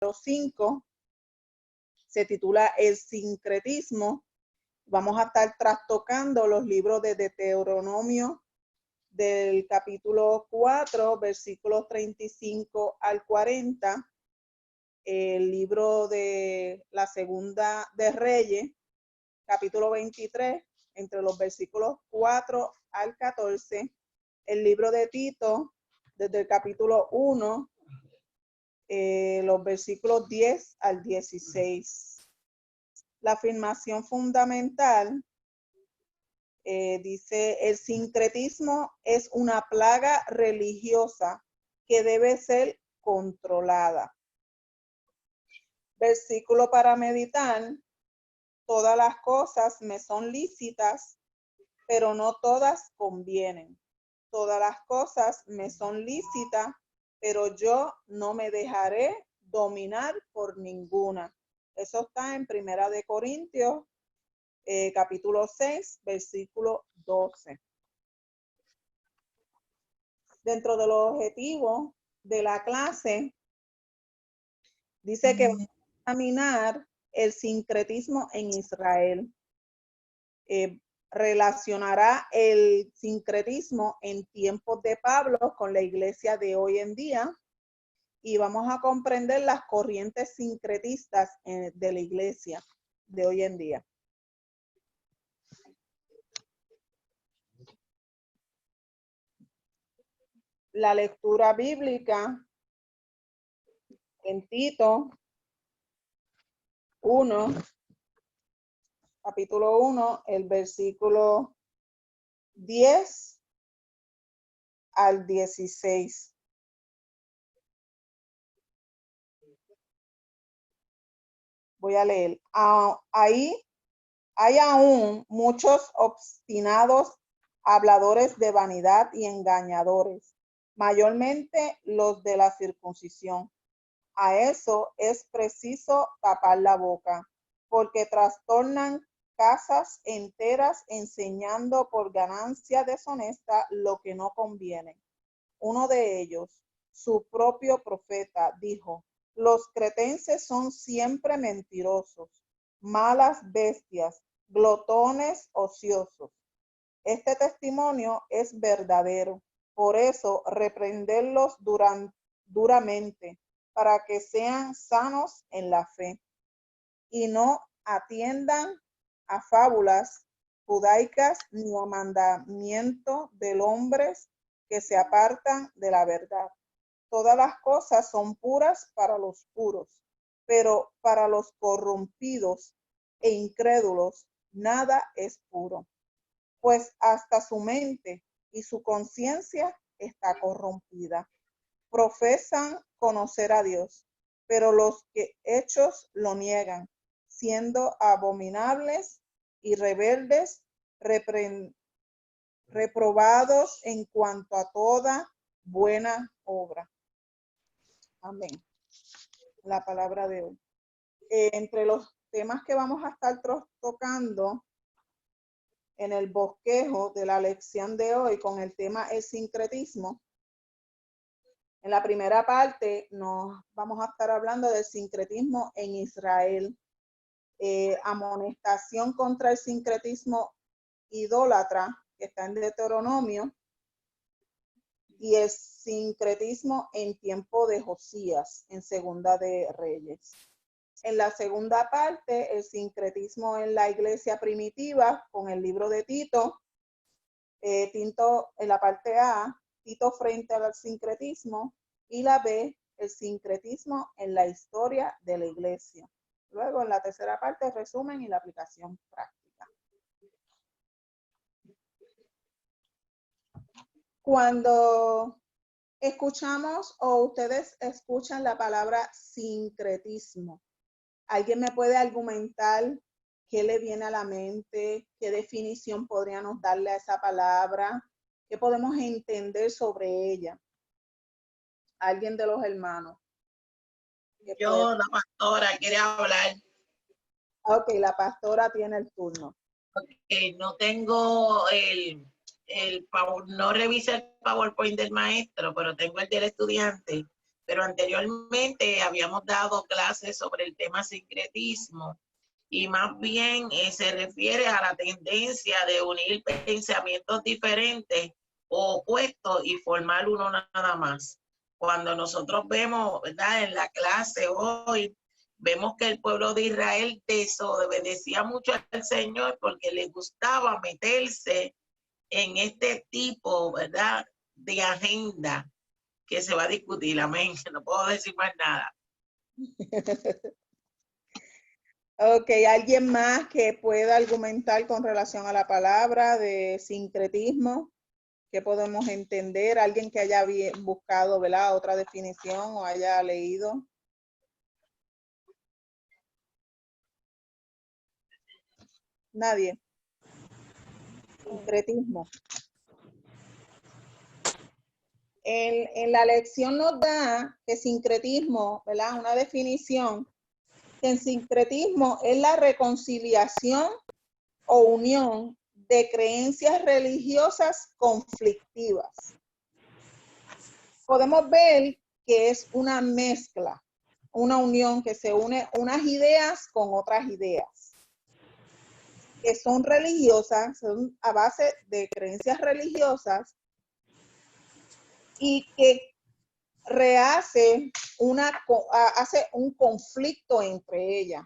5 se titula El sincretismo. Vamos a estar trastocando los libros de Deuteronomio del capítulo 4, versículos 35 al 40, el libro de la Segunda de Reyes, capítulo 23, entre los versículos 4 al 14, el libro de Tito, desde el capítulo 1, los versículos 10 al 16. La afirmación fundamental dice: el sincretismo es una plaga religiosa que debe ser controlada. Versículo para meditar: todas las cosas me son lícitas, pero no todas convienen. Todas las cosas me son lícitas, pero yo no me dejaré dominar por ninguna. Eso está en Primera de Corintios, capítulo 6, versículo 12. Dentro de los objetivos de la clase, dice que vamos a examinar el sincretismo en Israel. Relacionará el sincretismo en tiempos de Pablo con la iglesia de hoy en día, y vamos a comprender las corrientes sincretistas de la iglesia de hoy en día. La lectura bíblica en Tito 1, capítulo 1, el versículo 10 al 16. Voy a leer. Ahí hay aún muchos obstinados habladores de vanidad y engañadores, mayormente los de la circuncisión. A eso es preciso tapar la boca, porque trastornan casas enteras enseñando por ganancia deshonesta lo que no conviene. Uno de ellos, su propio profeta, dijo: los cretenses son siempre mentirosos, malas bestias, glotones ociosos. Este testimonio es verdadero. Por eso, reprenderlos duramente, para que sean sanos en la fe y no atiendan a fábulas judaicas ni a mandamiento de hombres que se apartan de la verdad. Todas las cosas son puras para los puros, pero para los corrompidos e incrédulos nada es puro, pues hasta su mente y su conciencia está corrompida. Profesan conocer a Dios, pero los hechos lo niegan, siendo abominables y rebeldes, reprobados en cuanto a toda buena obra. Amén. La palabra de hoy. Entre los temas que vamos a estar tocando en el bosquejo de la lección de hoy con el tema el sincretismo, en la primera parte nos vamos a estar hablando del sincretismo en Israel, amonestación contra el sincretismo idólatra, que está en Deuteronomio, y el sincretismo en tiempo de Josías, en Segunda de Reyes. En la segunda parte, el sincretismo en la iglesia primitiva, con el libro de Tito. Tito, en la parte A, Tito frente al sincretismo, y la B, el sincretismo en la historia de la iglesia. Luego, en la tercera parte, el resumen y la aplicación práctica. Cuando escuchamos o ustedes escuchan la palabra sincretismo, ¿alguien me puede argumentar qué le viene a la mente? ¿Qué definición podríamos darle a esa palabra? ¿Qué podemos entender sobre ella? ¿Alguien de los hermanos? Yo, la pastora, quiere hablar. Ok, la pastora tiene el turno. Okay, no tengo no revisé el PowerPoint del maestro, pero tengo el del estudiante. pero anteriormente habíamos dado clases sobre el tema sincretismo y más bien se refiere a la tendencia de unir pensamientos diferentes o opuestos y formar uno nada más. Cuando nosotros vemos, ¿verdad? En la clase hoy, vemos que el pueblo de Israel desobedecía mucho al Señor porque le gustaba meterse en este tipo, ¿verdad? De agenda que se va a discutir. Amén. No puedo decir más nada. Ok, ¿alguien más que pueda argumentar con relación a la palabra de sincretismo? ¿Qué podemos entender? ¿Alguien que haya buscado, ¿verdad?, otra definición o haya leído? Nadie. Sincretismo. En la lección nos da que sincretismo, ¿verdad?, una definición, que el sincretismo es la reconciliación o unión de creencias religiosas conflictivas. Podemos ver que es una mezcla, una unión que se une unas ideas con otras ideas, que son religiosas, son a base de creencias religiosas y que hace un conflicto entre ellas.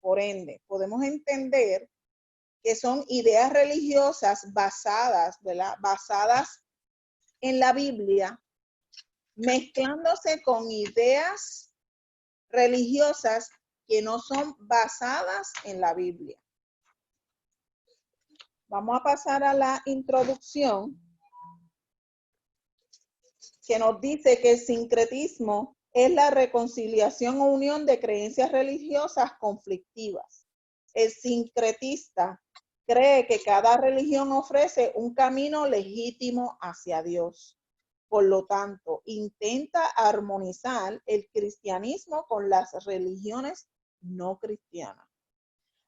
Por ende, podemos entender que son ideas religiosas basadas, ¿verdad?, basadas en la Biblia, mezclándose con ideas religiosas que no son basadas en la Biblia. Vamos a pasar a la introducción, que nos dice que el sincretismo es la reconciliación o unión de creencias religiosas conflictivas. El sincretista cree que cada religión ofrece un camino legítimo hacia Dios. Por lo tanto, intenta armonizar el cristianismo con las religiones no cristianas.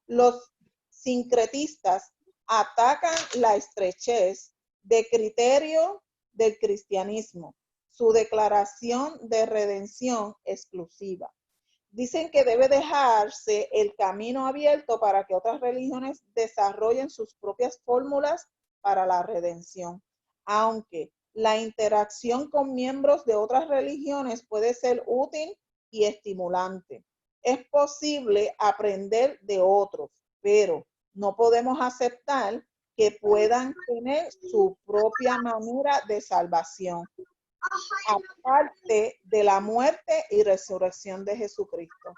Los sincretistas atacan la estrechez de criterio del cristianismo, su declaración de redención exclusiva. Dicen que debe dejarse el camino abierto para que otras religiones desarrollen sus propias fórmulas para la redención, aunque la interacción con miembros de otras religiones puede ser útil y estimulante. Es posible aprender de otros, pero no podemos aceptar que puedan tener su propia manera de salvación, aparte de la muerte y resurrección de Jesucristo.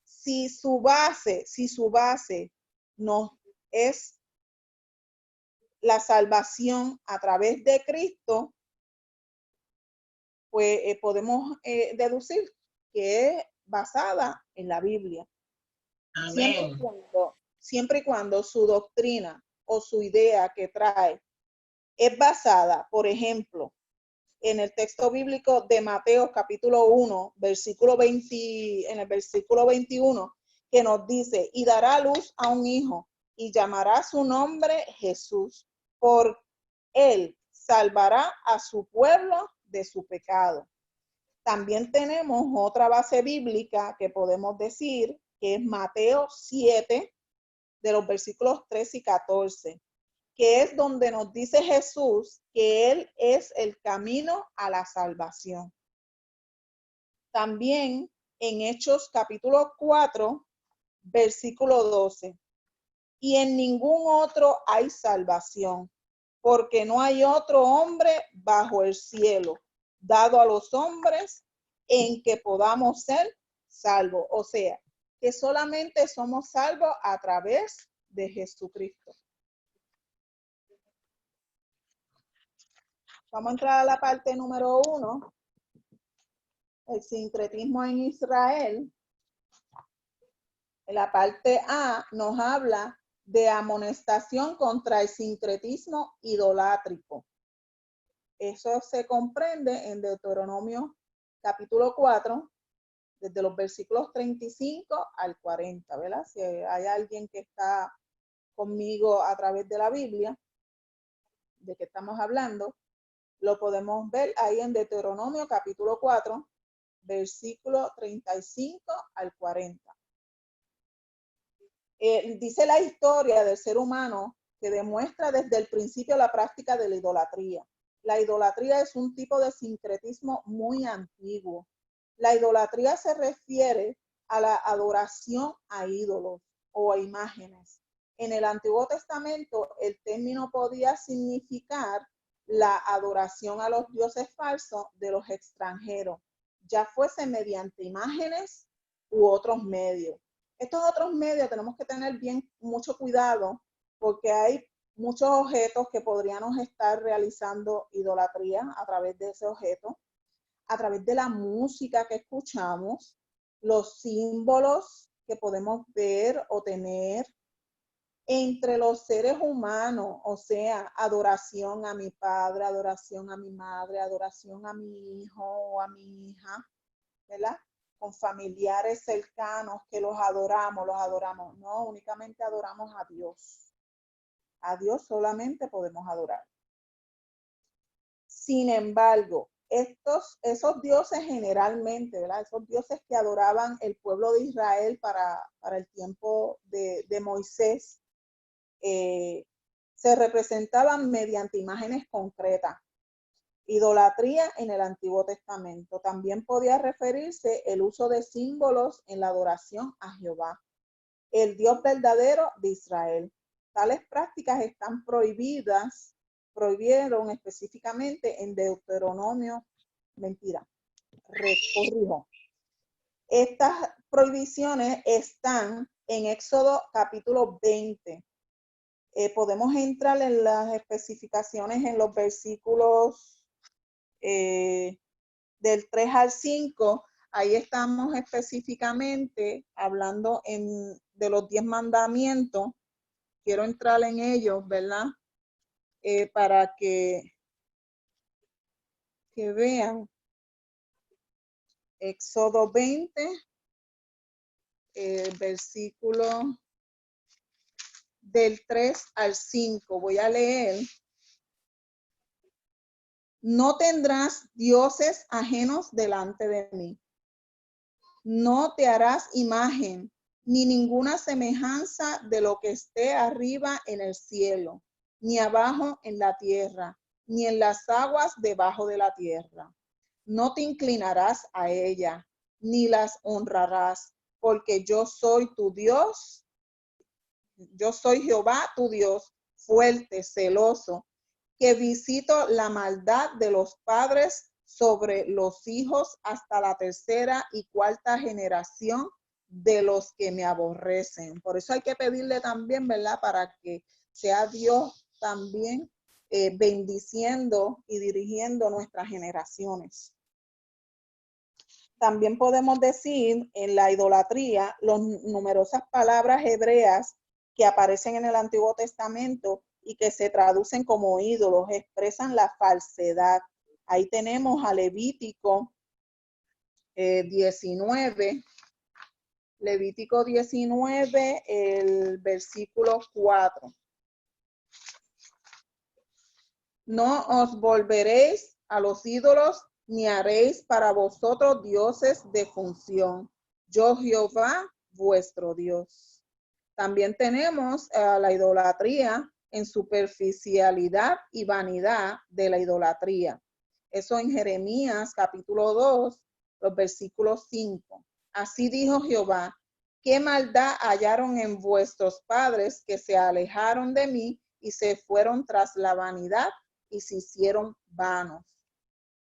Si su base no es la salvación a través de Cristo, pues podemos deducir que es basada en la Biblia. Amén. Siempre y cuando su doctrina o su idea que trae es basada, por ejemplo, en el texto bíblico de Mateo capítulo 1, versículo 20, en el versículo 21, que nos dice, y dará a luz a un hijo y llamará su nombre Jesús, por él salvará a su pueblo de su pecado. También tenemos otra base bíblica que podemos decir que es Mateo 7, de los versículos 13 y 14, que es donde nos dice Jesús que Él es el camino a la salvación. También en Hechos capítulo 4, versículo 12, y en ningún otro hay salvación, porque no hay otro hombre bajo el cielo dado a los hombres en que podamos ser salvos. O sea, que solamente somos salvos a través de Jesucristo. Vamos a entrar a la parte número 1, el sincretismo en Israel. En la parte A nos habla de amonestación contra el sincretismo idolátrico. Eso se comprende en Deuteronomio capítulo 4, desde los versículos 35 al 40, ¿verdad? Si hay alguien que está conmigo a través de la Biblia, de qué estamos hablando. Lo podemos ver ahí en Deuteronomio capítulo 4, versículo 35 al 40. Dice la historia del ser humano que demuestra desde el principio la práctica de la idolatría. La idolatría es un tipo de sincretismo muy antiguo. La idolatría se refiere a la adoración a ídolos o a imágenes. En el Antiguo Testamento, el término podía significar la adoración a los dioses falsos de los extranjeros, ya fuese mediante imágenes u otros medios. Estos otros medios tenemos que tener mucho cuidado porque hay muchos objetos que podríamos estar realizando idolatría a través de ese objeto, a través de la música que escuchamos, los símbolos que podemos ver o tener entre los seres humanos, o sea, adoración a mi padre, adoración a mi madre, adoración a mi hijo o a mi hija, ¿verdad? Con familiares cercanos que los adoramos. No, únicamente adoramos a Dios. A Dios solamente podemos adorar. Sin embargo, esos dioses generalmente, ¿verdad? Esos dioses que adoraban el pueblo de Israel para el tiempo de Moisés, se representaban mediante imágenes concretas. Idolatría en el Antiguo Testamento. También podía referirse el uso de símbolos en la adoración a Jehová, el Dios verdadero de Israel. Tales prácticas están prohibieron específicamente en Deuteronomio, corrijo. Estas prohibiciones están en Éxodo capítulo 20. Podemos entrar en las especificaciones en los versículos del 3 al 5, ahí estamos específicamente hablando de los 10 mandamientos. Quiero entrar en ellos, ¿verdad? Para que vean. Éxodo 20, versículo del 3 al 5. Voy a leer. No tendrás dioses ajenos delante de mí. No te harás imagen, ni ninguna semejanza de lo que esté arriba en el cielo, ni abajo en la tierra, ni en las aguas debajo de la tierra. No te inclinarás a ella, ni las honrarás, porque yo soy tu Dios. Yo soy Jehová, tu Dios, fuerte, celoso, que visito la maldad de los padres sobre los hijos hasta la tercera y cuarta generación de los que me aborrecen. Por eso hay que pedirle también, ¿verdad? Para que sea Dios también bendiciendo y dirigiendo nuestras generaciones. También podemos decir en la idolatría las numerosas palabras hebreas que aparecen en el Antiguo Testamento y que se traducen como ídolos, expresan la falsedad. Ahí tenemos a Levítico 19, Levítico 19, el versículo 4. No os volveréis a los ídolos, ni haréis para vosotros dioses de función. Yo Jehová, vuestro Dios. También tenemos la idolatría en superficialidad y vanidad de la idolatría. Eso en Jeremías capítulo 2, los versículos 5. Así dijo Jehová, qué maldad hallaron en vuestros padres que se alejaron de mí y se fueron tras la vanidad y se hicieron vanos.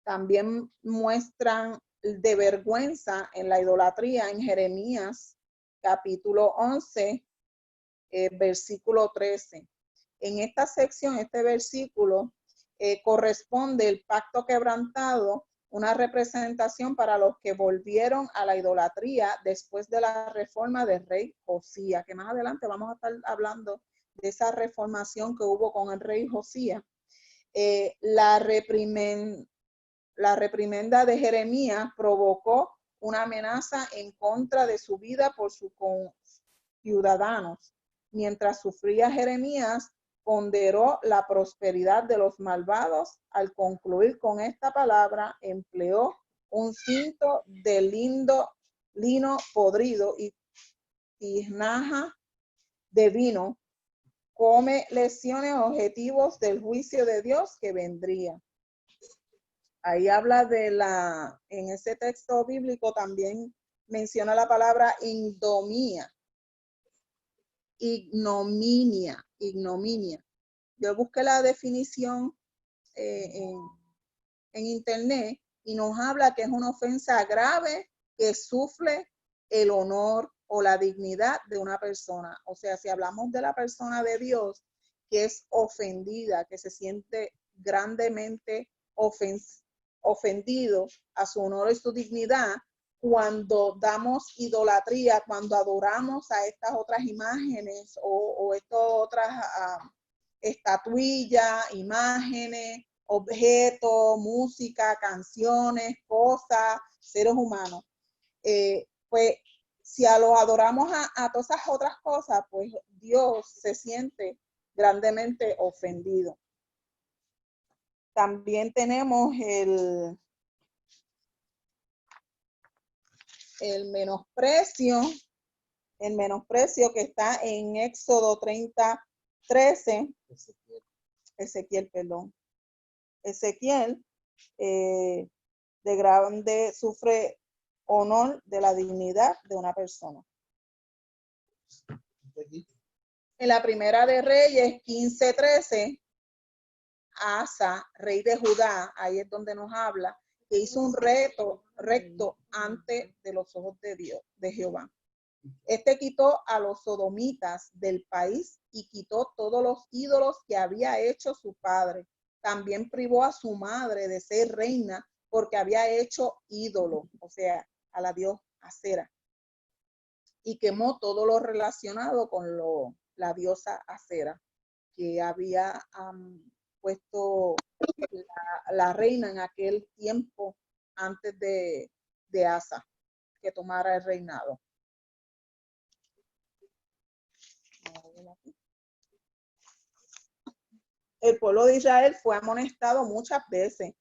También muestran de vergüenza en la idolatría en Jeremías capítulo 11, versículo 13. En esta sección, este versículo corresponde el pacto quebrantado, una representación para los que volvieron a la idolatría después de la reforma del rey Josías, que más adelante vamos a estar hablando de esa reformación que hubo con el rey Josías. La reprimenda de Jeremías provocó una amenaza en contra de su vida por sus ciudadanos. Mientras sufría Jeremías ponderó la prosperidad de los malvados. Al concluir con esta palabra, empleó un cinto de lino podrido y tinaja de vino. Come lecciones objetivos del juicio de Dios que vendría. Ahí habla en ese texto bíblico también menciona la palabra ignominia. Yo busqué la definición en internet y nos habla que es una ofensa grave que sufre el honor o la dignidad de una persona. O sea, si hablamos de la persona de Dios que es ofendida, que se siente grandemente ofendido a su honor y su dignidad, cuando damos idolatría, cuando adoramos a estas otras imágenes o estas otras estatuillas, imágenes, objetos, música, canciones, cosas, seres humanos, pues si los adoramos a todas esas otras cosas, pues Dios se siente grandemente ofendido. También tenemos el menosprecio que está en Éxodo 30:13. Ezequiel de grande sufre honor de la dignidad de una persona. En la Primera de Reyes 15:13, Asa, rey de Judá, ahí es donde nos habla, que hizo un recto ante de los ojos de Dios, de Jehová. Este quitó a los sodomitas del país y quitó todos los ídolos que había hecho su padre. También privó a su madre de ser reina porque había hecho ídolo, o sea, a la diosa Acera. Y quemó todo lo relacionado con la diosa Acera, que había puesto la reina en aquel tiempo antes de Asa, que tomara el reinado. El pueblo de Israel fue amonestado muchas veces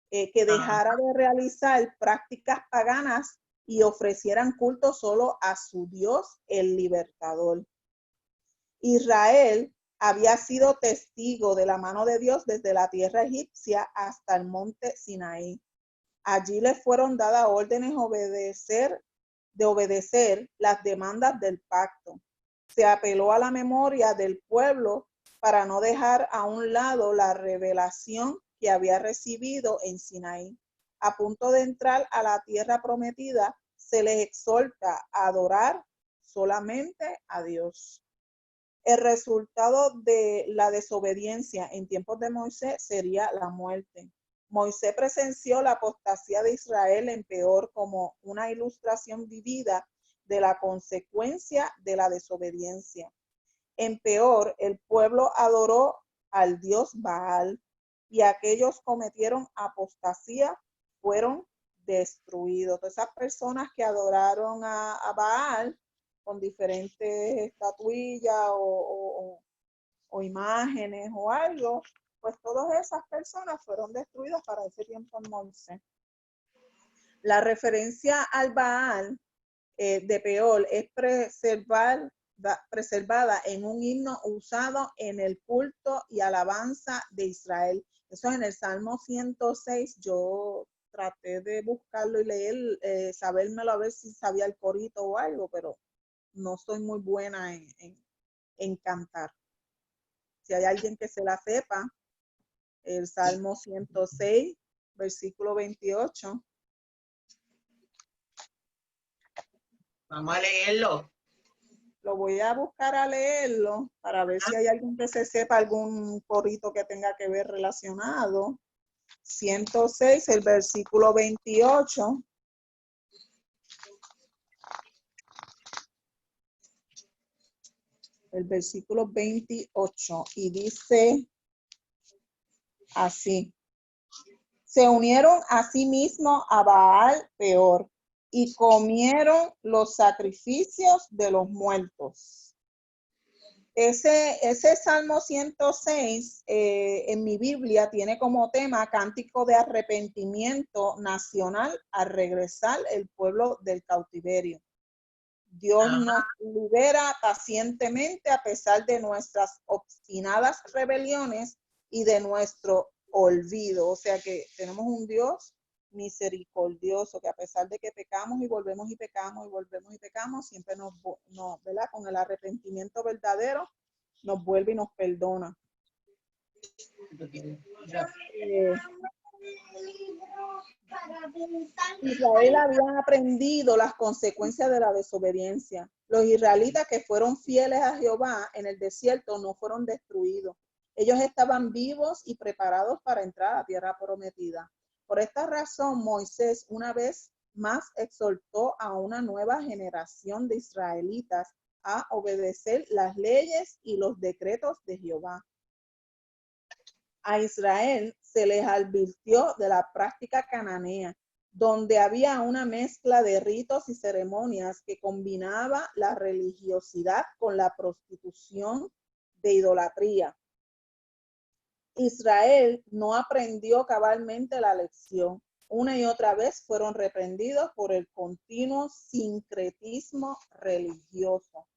que dejara de realizar prácticas paganas y ofrecieran culto solo a su Dios, el libertador. Israel había sido testigo de la mano de Dios desde la tierra egipcia hasta el monte Sinaí. Allí les fueron dadas órdenes de obedecer las demandas del pacto. Se apeló a la memoria del pueblo para no dejar a un lado la revelación que había recibido en Sinaí. A punto de entrar a la tierra prometida, se les exhorta a adorar solamente a Dios. El resultado de la desobediencia en tiempos de Moisés sería la muerte. Moisés presenció la apostasía de Israel en Peor como una ilustración vivida de la consecuencia de la desobediencia. En Peor, el pueblo adoró al dios Baal y aquellos cometieron apostasía, fueron destruidos. Todas esas personas que adoraron a Baal con diferentes estatuillas o imágenes o algo, pues todas esas personas fueron destruidas para ese tiempo en Moisés. La referencia al Baal de Peor es preservada en un himno usado en el culto y alabanza de Israel. Eso es en el Salmo 106. Yo traté de buscarlo y leer, sabérmelo a ver si sabía el corito o algo, pero no soy muy buena en cantar. Si hay alguien que se la sepa, el Salmo 106, versículo 28. Vamos a leerlo. Lo voy a buscar a leerlo para ver si hay alguien que se sepa algún corito que tenga que ver relacionado. 106, el versículo 28. El versículo 28 y dice así: se unieron a sí mismos a Baal Peor y comieron los sacrificios de los muertos. Ese Salmo 106 en mi Biblia tiene como tema cántico de arrepentimiento nacional al regresar el pueblo del cautiverio. Dios nos libera pacientemente a pesar de nuestras obstinadas rebeliones y de nuestro olvido. O sea que tenemos un Dios misericordioso que a pesar de que pecamos y volvemos y pecamos y volvemos y pecamos, siempre nos ¿verdad? Con el arrepentimiento verdadero nos vuelve y nos perdona. Israel había aprendido las consecuencias de la desobediencia. Los israelitas que fueron fieles a Jehová en el desierto no fueron destruidos. Ellos estaban vivos y preparados para entrar a tierra prometida. Por esta razón, Moisés una vez más exhortó a una nueva generación de israelitas a obedecer las leyes y los decretos de Jehová. A Israel se les advirtió de la práctica cananea, donde había una mezcla de ritos y ceremonias que combinaba la religiosidad con la prostitución de idolatría. Israel no aprendió cabalmente la lección. Una y otra vez fueron reprendidos por el continuo sincretismo religioso.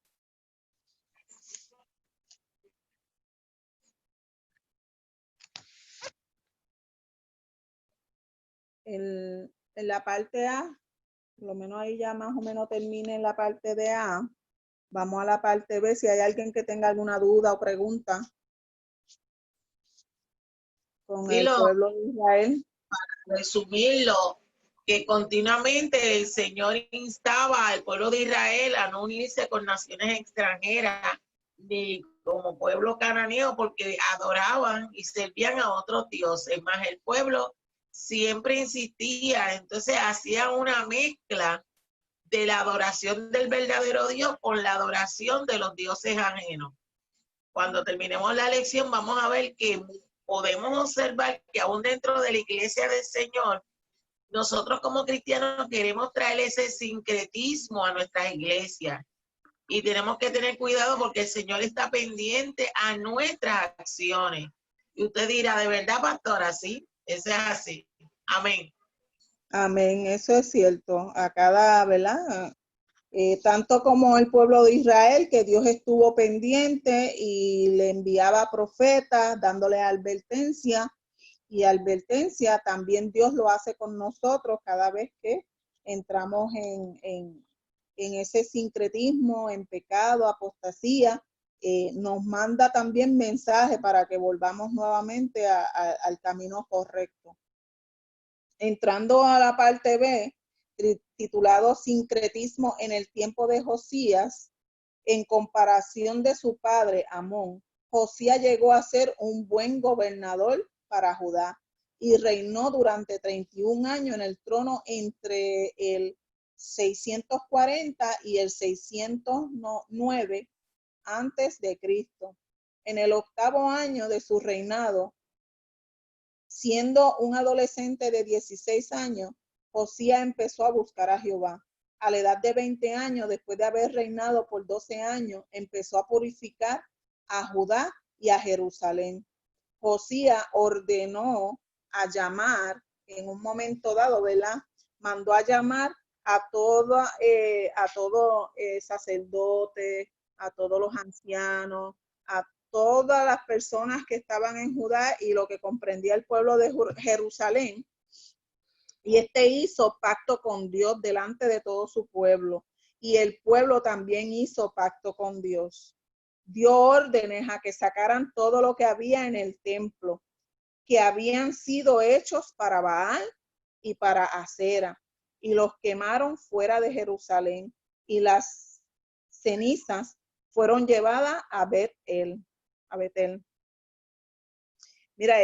En la parte A, por lo menos ahí ya más o menos termine en la parte de A. Vamos a la parte B, si hay alguien que tenga alguna duda o pregunta con el pueblo de Israel. Para resumirlo, que continuamente el Señor instaba al pueblo de Israel a no unirse con naciones extranjeras ni como pueblo cananeo porque adoraban y servían a otros dioses, más el pueblo siempre insistía, entonces hacía una mezcla de la adoración del verdadero Dios con la adoración de los dioses ajenos. Cuando terminemos la lección vamos a ver que podemos observar que aún dentro de la iglesia del Señor, nosotros como cristianos queremos traer ese sincretismo a nuestras iglesias y tenemos que tener cuidado porque el Señor está pendiente a nuestras acciones. Y usted dirá, ¿de verdad, pastora? Sí, eso es así. Amén. Amén, eso es cierto. A cada, ¿verdad? Tanto como el pueblo de Israel, que Dios estuvo pendiente y le enviaba profetas dándole advertencia, y advertencia también Dios lo hace con nosotros cada vez que entramos en ese sincretismo, en pecado, apostasía. Nos manda también mensaje para que volvamos nuevamente al camino correcto. Entrando a la parte B, titulado Sincretismo en el tiempo de Josías, en comparación de su padre Amón, Josías llegó a ser un buen gobernador para Judá y reinó durante 31 años en el trono entre el 640 y el 609 antes de Cristo. En el 8º año de su reinado, siendo un adolescente de 16 años, Josías empezó a buscar a Jehová. A la edad de 20 años, después de haber reinado por 12 años, empezó a purificar a Judá y a Jerusalén. Josías ordenó a llamar, en un momento dado, ¿verdad? Mandó a llamar a todo sacerdote, a todos los ancianos, a todas las personas que estaban en Judá y lo que comprendía el pueblo de Jerusalén. Y hizo pacto con Dios delante de todo su pueblo. Y el pueblo también hizo pacto con Dios. Dio órdenes a que sacaran todo lo que había en el templo, que habían sido hechos para Baal y para Acera, y los quemaron fuera de Jerusalén. Y las cenizas fueron llevadas a Betel. Mira,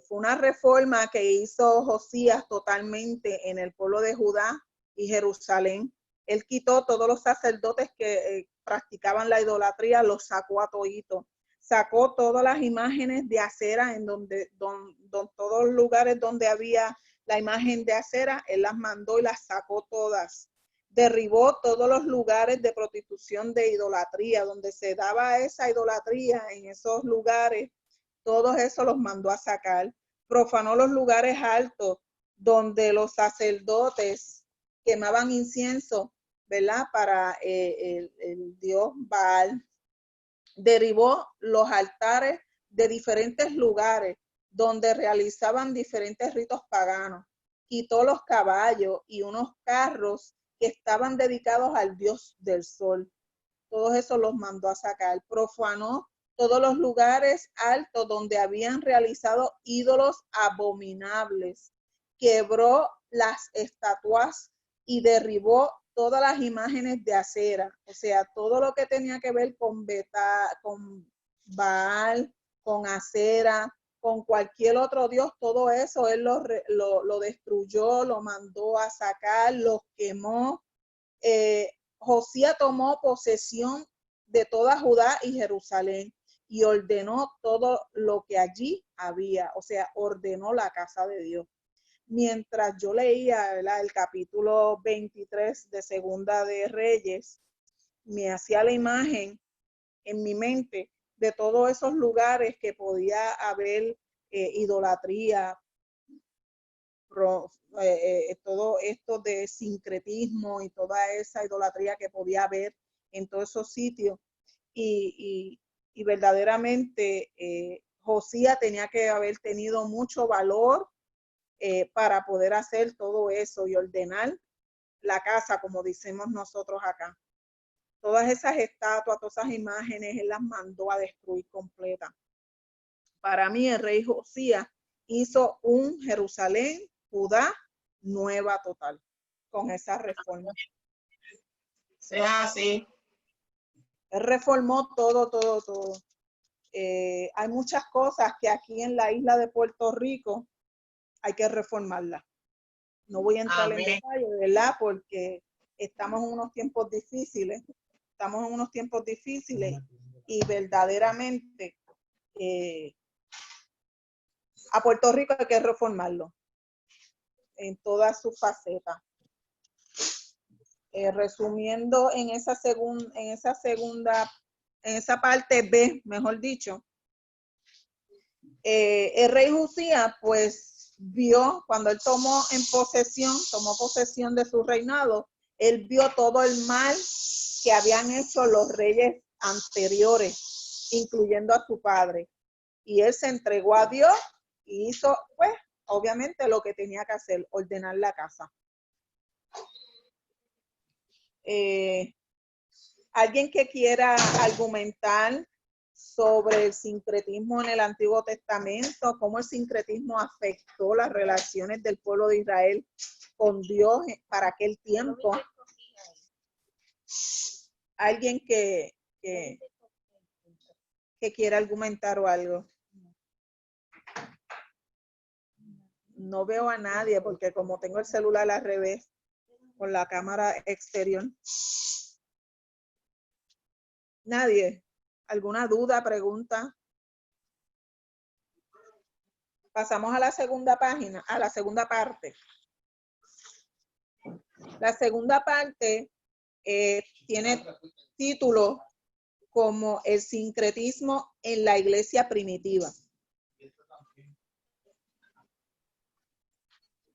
fue una reforma que hizo Josías totalmente en el pueblo de Judá y Jerusalén. Él quitó todos los sacerdotes que practicaban la idolatría, los sacó a todito. Sacó todas las imágenes de Acera en donde todos los lugares donde había la imagen de Acera, él las mandó y las sacó todas. Derribó todos los lugares de prostitución, de idolatría, donde se daba esa idolatría en esos lugares, todos esos los mandó a sacar. Profanó los lugares altos donde los sacerdotes quemaban incienso, ¿verdad? Para el dios Baal. Derribó los altares de diferentes lugares donde realizaban diferentes ritos paganos. Quitó los caballos y unos carros que estaban dedicados al dios del sol. Todos esos los mandó a sacar. Profanó todos los lugares altos donde habían realizado ídolos abominables. Quebró las estatuas y derribó todas las imágenes de acera, o sea, todo lo que tenía que ver con Baal, con acera, con cualquier otro dios, todo eso él lo destruyó, lo mandó a sacar, los quemó. Josías tomó posesión de toda Judá y Jerusalén y ordenó todo lo que allí había, o sea, ordenó la casa de Dios. Mientras yo leía, ¿verdad?, el capítulo 23 de Segunda de Reyes, me hacía la imagen en mi mente de todos esos lugares que podía haber idolatría, todo esto de sincretismo y toda esa idolatría que podía haber en todos esos sitios. Y verdaderamente Josías tenía que haber tenido mucho valor para poder hacer todo eso y ordenar la casa, como decimos nosotros acá. Todas esas estatuas, todas esas imágenes, él las mandó a destruir completa. Para mí, el rey Josías hizo un Jerusalén, Judá, nueva total, con esa reforma. Sea así. Él reformó todo. Hay muchas cosas que aquí en la isla de Puerto Rico hay que reformarlas. No voy a entrar en detalle, ¿verdad? Porque estamos en unos tiempos difíciles. Y verdaderamente a Puerto Rico hay que reformarlo en todas sus facetas. Resumiendo en esa parte B, mejor dicho, el rey Josías pues vio, cuando él tomó posesión de su reinado, él vio todo el mal que habían hecho los reyes anteriores, incluyendo a su padre. Y él se entregó a Dios y hizo, pues, obviamente lo que tenía que hacer, ordenar la casa. Alguien que quiera argumentar sobre el sincretismo en el Antiguo Testamento, cómo el sincretismo afectó las relaciones del pueblo de Israel con Dios para aquel tiempo. Alguien que quiera argumentar o algo. No veo a nadie porque como tengo el celular al revés, con la cámara exterior. Nadie. ¿Alguna duda, pregunta? Pasamos a la segunda página, a la segunda parte. La segunda parte tiene título como el sincretismo en la iglesia primitiva.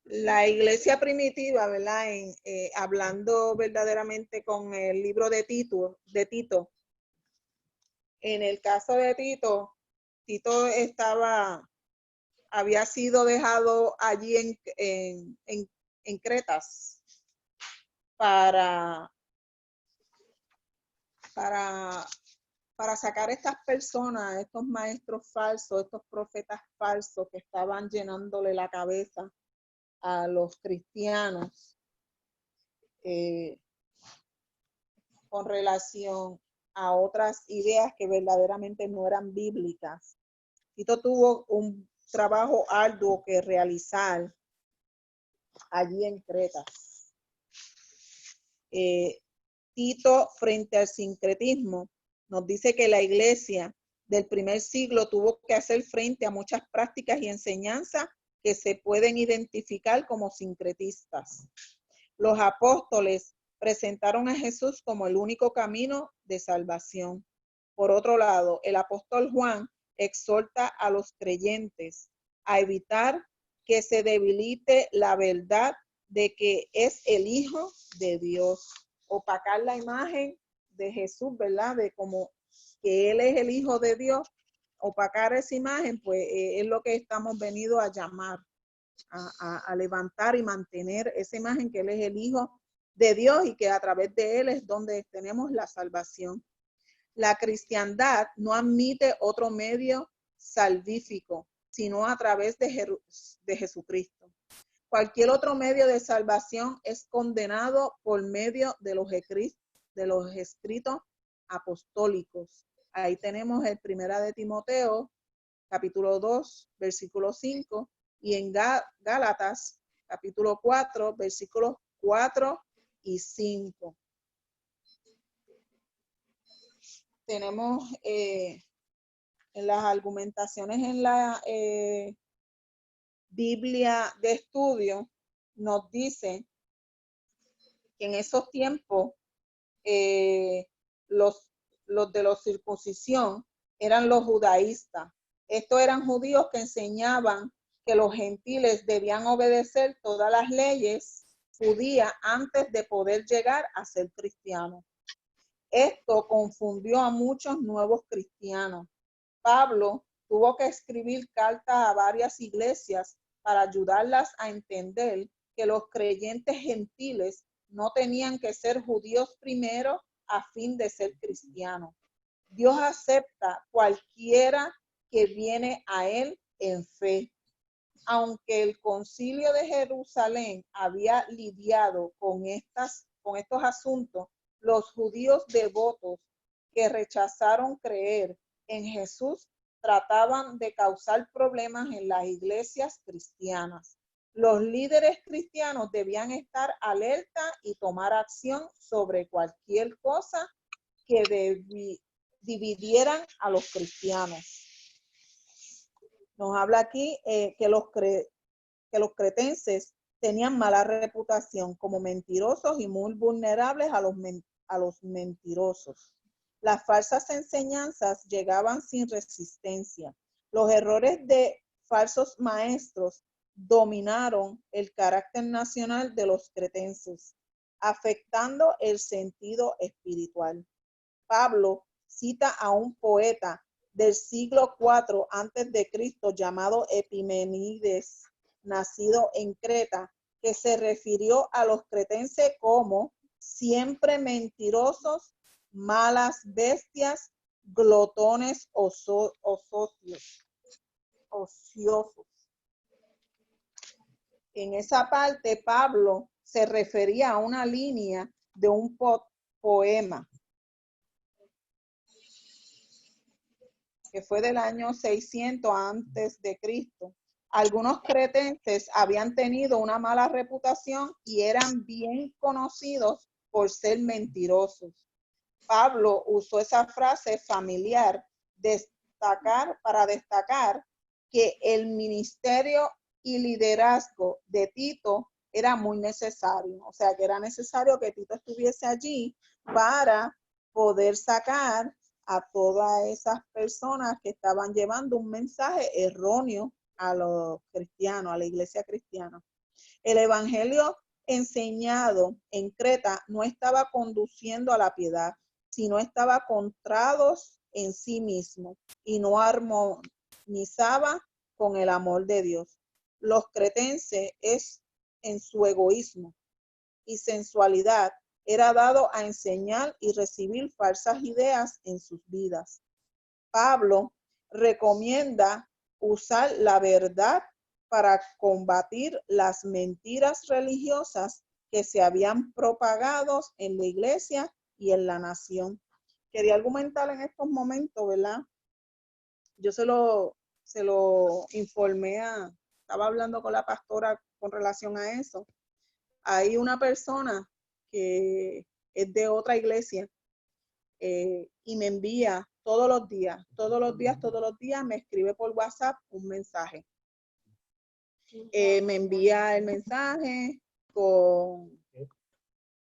La iglesia primitiva, ¿verdad? Hablando verdaderamente con el libro de Tito, en el caso de Tito había sido dejado allí en Cretas para sacar estas personas, estos maestros falsos, estos profetas falsos que estaban llenándole la cabeza a los cristianos con relación a otras ideas que verdaderamente no eran bíblicas. Tito tuvo un trabajo arduo que realizar allí en Cretas. Tito, frente al sincretismo, nos dice que la iglesia del primer siglo tuvo que hacer frente a muchas prácticas y enseñanzas que se pueden identificar como sincretistas. Los apóstoles presentaron a Jesús como el único camino de salvación. Por otro lado, el apóstol Juan exhorta a los creyentes a evitar que se debilite la verdad de que es el Hijo de Dios. Opacar la imagen de Jesús, ¿verdad? De como que Él es el Hijo de Dios. Opacar esa imagen, pues es lo que estamos venidos a llamar, a levantar y mantener esa imagen que Él es el Hijo de Dios y que a través de Él es donde tenemos la salvación. La cristiandad no admite otro medio salvífico, sino a través de Jesucristo. Cualquier otro medio de salvación es condenado por medio de los escritos apostólicos. Ahí tenemos el 1 de Timoteo, capítulo 2, versículo 5, y en Gálatas, capítulo 4, versículos 4 y 5. Tenemos en las argumentaciones en la Biblia de estudio, nos dice que en esos tiempos los de la circuncisión eran los judaístas. Estos eran judíos que enseñaban que los gentiles debían obedecer todas las leyes judías antes de poder llegar a ser cristianos. Esto confundió a muchos nuevos cristianos. Pablo tuvo que escribir cartas a varias iglesias para ayudarlas a entender que los creyentes gentiles no tenían que ser judíos primero a fin de ser cristianos. Dios acepta cualquiera que viene a Él en fe. Aunque el Concilio de Jerusalén había lidiado con estos asuntos, los judíos devotos que rechazaron creer en Jesús trataban de causar problemas en las iglesias cristianas. Los líderes cristianos debían estar alerta y tomar acción sobre cualquier cosa que dividieran a los cristianos. Nos habla aquí que los cretenses tenían mala reputación como mentirosos y muy vulnerables a los mentirosos. Las falsas enseñanzas llegaban sin resistencia. Los errores de falsos maestros dominaron el carácter nacional de los cretenses, afectando el sentido espiritual. Pablo cita a un poeta del siglo IV antes de Cristo llamado Epimenides, nacido en Creta, que se refirió a los cretenses como siempre mentirosos, malas bestias, glotones ociosos. En esa parte, Pablo se refería a una línea de un poema que fue del año 600 antes de Cristo. Algunos cretenses habían tenido una mala reputación y eran bien conocidos por ser mentirosos. Pablo usó esa frase familiar para destacar que el ministerio y liderazgo de Tito era muy necesario. O sea, que era necesario que Tito estuviese allí para poder sacar a todas esas personas que estaban llevando un mensaje erróneo a los cristianos, a la iglesia cristiana. El evangelio enseñado en Creta no estaba conduciendo a la piedad, sino estaba contrados en sí mismo y no armonizaba con el amor de Dios. Los cretenses en su egoísmo y sensualidad era dado a enseñar y recibir falsas ideas en sus vidas. Pablo recomienda usar la verdad para combatir las mentiras religiosas que se habían propagado en la iglesia y en la nación. Quería argumentar en estos momentos, ¿verdad? Yo se lo informé estaba hablando con la pastora con relación a eso. Hay una persona que es de otra iglesia y me envía todos los días, me escribe por WhatsApp un mensaje. Me envía el mensaje con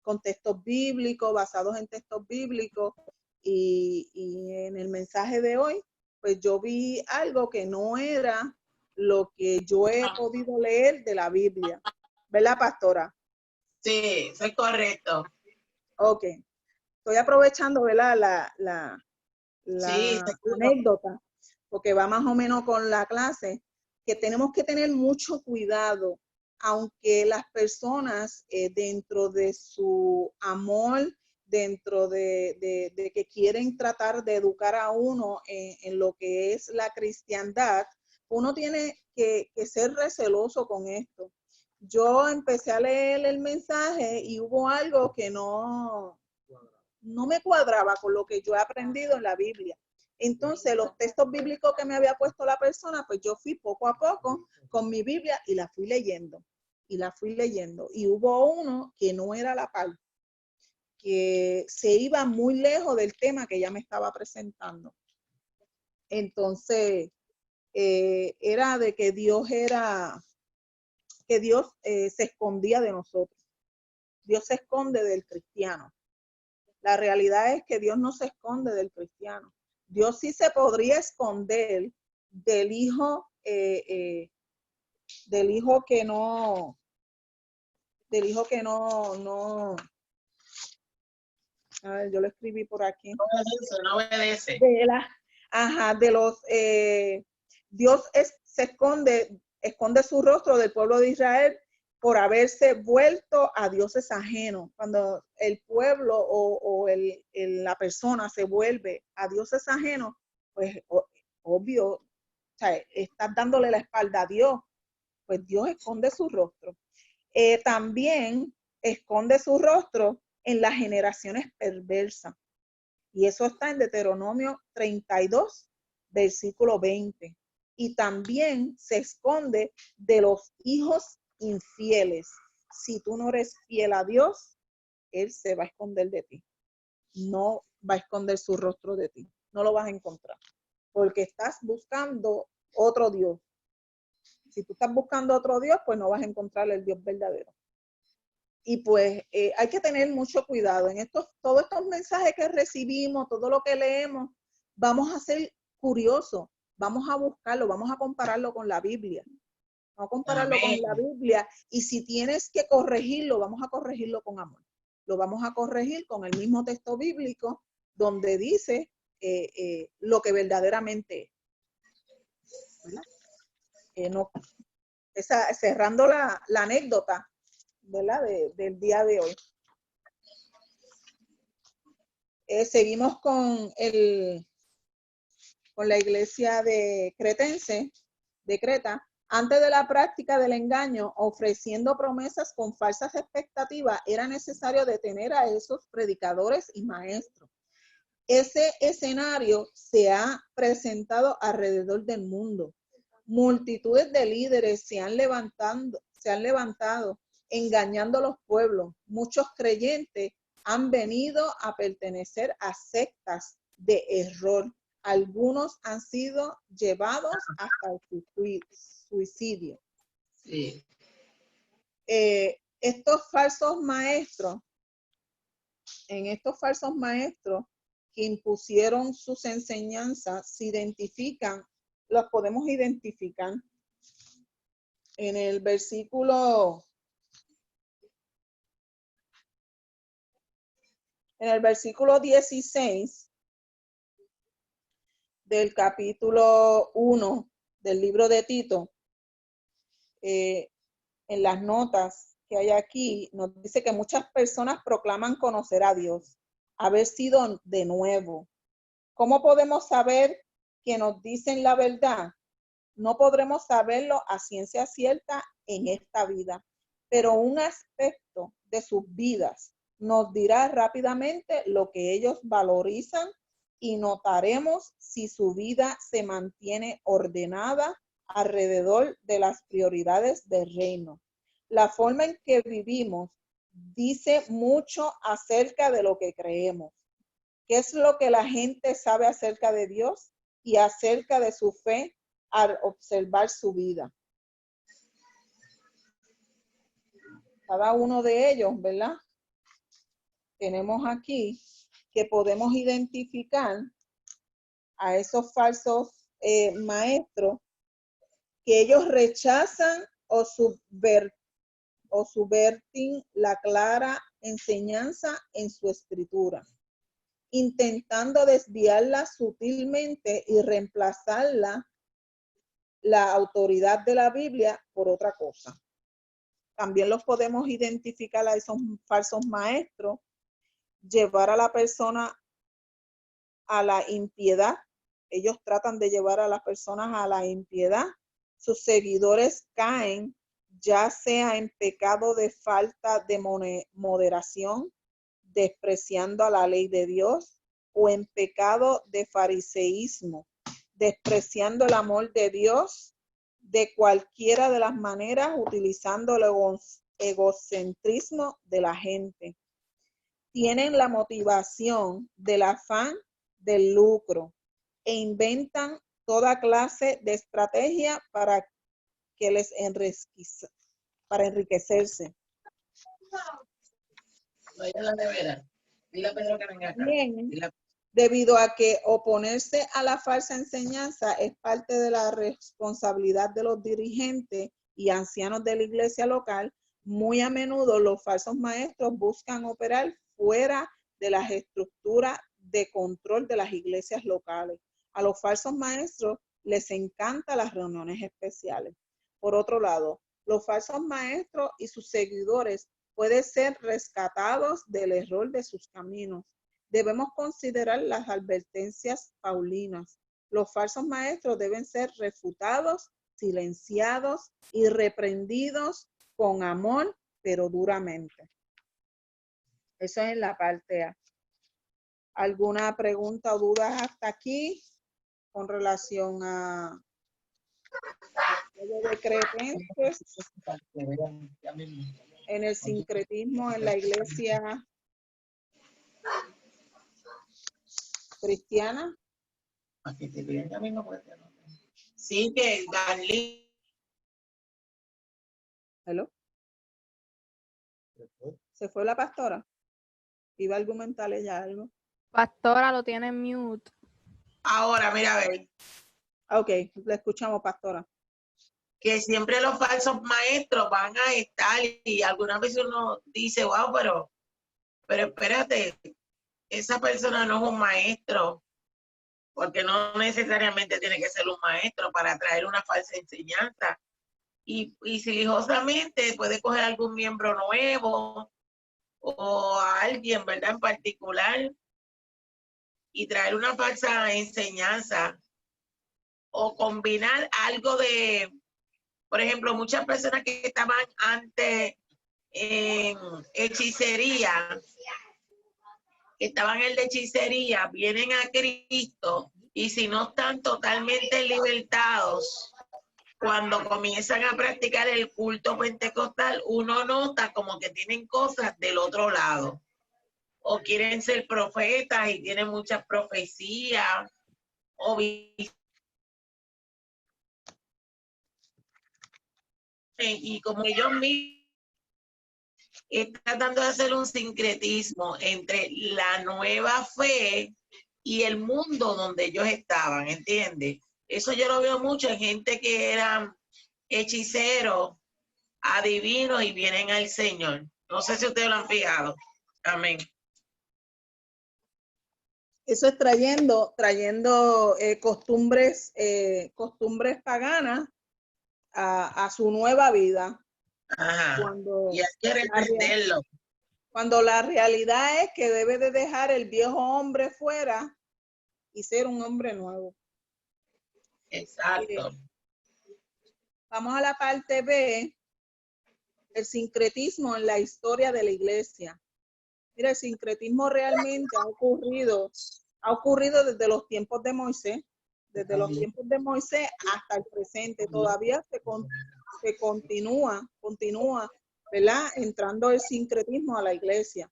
con textos bíblicos, basados en textos bíblicos, y en el mensaje de hoy, pues yo vi algo que no era lo que yo he podido leer de la Biblia. ¿Verdad, pastora? Sí, eso es correcto. Ok. Estoy aprovechando, ¿verdad? La Sí, seguro. anécdota, porque va más o menos con la clase, que tenemos que tener mucho cuidado, aunque las personas dentro de su amor, dentro de que quieren tratar de educar a uno en lo que es la cristiandad, uno tiene que ser receloso con esto. Yo empecé a leer el mensaje y hubo algo que no me cuadraba con lo que yo he aprendido en la Biblia. Entonces, los textos bíblicos que me había puesto la persona, pues yo fui poco a poco con mi Biblia y la fui leyendo. Y hubo uno que no era la par, que se iba muy lejos del tema que ella me estaba presentando. Entonces, era de que Dios se escondía de nosotros. Dios se esconde del cristiano. La realidad es que Dios no se esconde del cristiano. Dios sí se podría esconder del hijo que no. A ver, yo lo escribí por aquí. No obedece. Dios se esconde su rostro del pueblo de Israel por haberse vuelto a dioses ajenos. Cuando el pueblo o la persona se vuelve a dioses ajenos, pues obvio, o sea, estás dándole la espalda a Dios, pues Dios esconde su rostro. También esconde su rostro en las generaciones perversas. Y eso está en Deuteronomio 32, versículo 20. Y también se esconde de los hijos infieles. Si tú no eres fiel a Dios, Él se va a esconder de ti. No va a esconder su rostro de ti. No lo vas a encontrar. Porque estás buscando otro Dios. Si tú estás buscando otro Dios, pues no vas a encontrar el Dios verdadero. Y pues hay que tener mucho cuidado. En todos estos mensajes que recibimos, todo lo que leemos, vamos a ser curiosos, vamos a buscarlo, vamos a compararlo con la Biblia. Vamos a compararlo Amén. con la Biblia, y si tienes que corregirlo, vamos a corregirlo con amor. Lo vamos a corregir con el mismo texto bíblico donde dice lo que verdaderamente es. Cerrando la anécdota, ¿verdad? Del día de hoy. Seguimos con la iglesia de Cretense, de Creta. Antes de la práctica del engaño, ofreciendo promesas con falsas expectativas, era necesario detener a esos predicadores y maestros. Ese escenario se ha presentado alrededor del mundo. Multitudes de líderes se han levantado engañando a los pueblos. Muchos creyentes han venido a pertenecer a sectas de error. Algunos han sido llevados hasta el suicidio. Sí. Estos falsos maestros que impusieron sus enseñanzas, los podemos identificar en el versículo 16 del capítulo 1 del libro de Tito. En las notas que hay aquí, nos dice que muchas personas proclaman conocer a Dios, haber sido de nuevo. ¿Cómo podemos saber que nos dicen la verdad? No podremos saberlo a ciencia cierta en esta vida, pero un aspecto de sus vidas nos dirá rápidamente lo que ellos valorizan, y notaremos si su vida se mantiene ordenada alrededor de las prioridades del reino. La forma en que vivimos dice mucho acerca de lo que creemos. ¿Qué es lo que la gente sabe acerca de Dios y acerca de su fe al observar su vida? Cada uno de ellos, ¿verdad? tenemos aquí que podemos identificar a esos falsos maestros, que ellos rechazan o subverten la clara enseñanza en su escritura, intentando desviarla sutilmente y reemplazarla, la autoridad de la Biblia, por otra cosa. También los podemos identificar a esos falsos maestros, llevar a la persona a la impiedad. Ellos tratan de llevar a las personas a la impiedad. Sus seguidores caen, ya sea en pecado de falta de moderación, despreciando a la ley de Dios, o en pecado de fariseísmo, despreciando el amor de Dios de cualquiera de las maneras, utilizando el egocentrismo de la gente. Tienen la motivación del afán del lucro e inventan toda clase de estrategia para que les para enriquecerse. Bien, debido a que oponerse a la falsa enseñanza es parte de la responsabilidad de los dirigentes y ancianos de la iglesia local, muy a menudo los falsos maestros buscan operar fuera de las estructuras de control de las iglesias locales. A los falsos maestros les encantan las reuniones especiales. Por otro lado, los falsos maestros y sus seguidores pueden ser rescatados del error de sus caminos. Debemos considerar las advertencias paulinas. Los falsos maestros deben ser refutados, silenciados y reprendidos con amor, pero duramente. Eso es en la parte A. ¿Alguna pregunta o dudas hasta aquí con relación a de cretenses en el sincretismo en la iglesia cristiana? Sí, que Darlene. ¿Hello? ¿Se fue la pastora? ¿Iba a argumentar ella algo? Pastora, lo tiene en mute. Ahora, mira, a ver. Ok, le escuchamos, pastora. Que siempre los falsos maestros van a estar y algunas veces uno dice, wow, pero espérate, esa persona no es un maestro, porque no necesariamente tiene que ser un maestro para traer una falsa enseñanza. Y silenciosamente puede coger algún miembro nuevo o a alguien, ¿verdad? En particular y traer una falsa enseñanza o combinar algo de, por ejemplo, muchas personas que estaban antes en hechicería, que estaban en la hechicería, vienen a Cristo y si no están totalmente libertados, cuando comienzan a practicar el culto pentecostal, uno nota como que tienen cosas del otro lado. O quieren ser profetas y tienen muchas profecías. O y como ellos mismos están tratando de hacer un sincretismo entre la nueva fe y el mundo donde ellos estaban, ¿entiendes? Eso yo lo veo mucho en gente que eran hechiceros, adivinos y vienen al Señor. No sé si ustedes lo han fijado. Amén. Eso es trayendo costumbres paganas a su nueva vida. Ajá. Cuando y hay que reprenderlo. Cuando la realidad es que debe de dejar el viejo hombre fuera y ser un hombre nuevo. Exacto. Vamos a la parte B, el sincretismo en la historia de la iglesia. Mira, el sincretismo realmente ha ocurrido desde los tiempos de Moisés, hasta el presente. Todavía se continúa, ¿verdad? Entrando el sincretismo a la iglesia.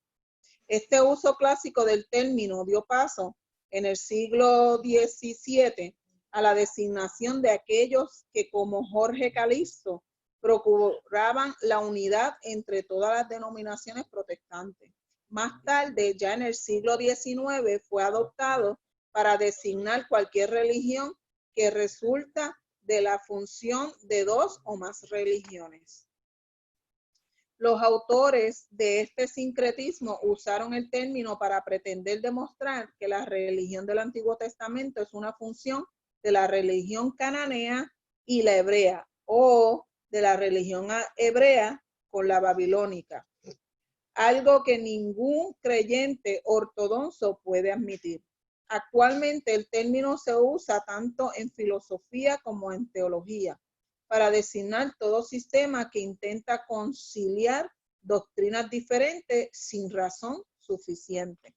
Este uso clásico del término dio paso en el siglo XVII a la designación de aquellos que, como Jorge Calixto, procuraban la unidad entre todas las denominaciones protestantes. Más tarde, ya en el siglo XIX, fue adoptado para designar cualquier religión que resulta de la función de dos o más religiones. Los autores de este sincretismo usaron el término para pretender demostrar que la religión del Antiguo Testamento es una función de la religión cananea y la hebrea, o de la religión hebrea con la babilónica, algo que ningún creyente ortodoxo puede admitir. Actualmente el término se usa tanto en filosofía como en teología para designar todo sistema que intenta conciliar doctrinas diferentes sin razón suficiente.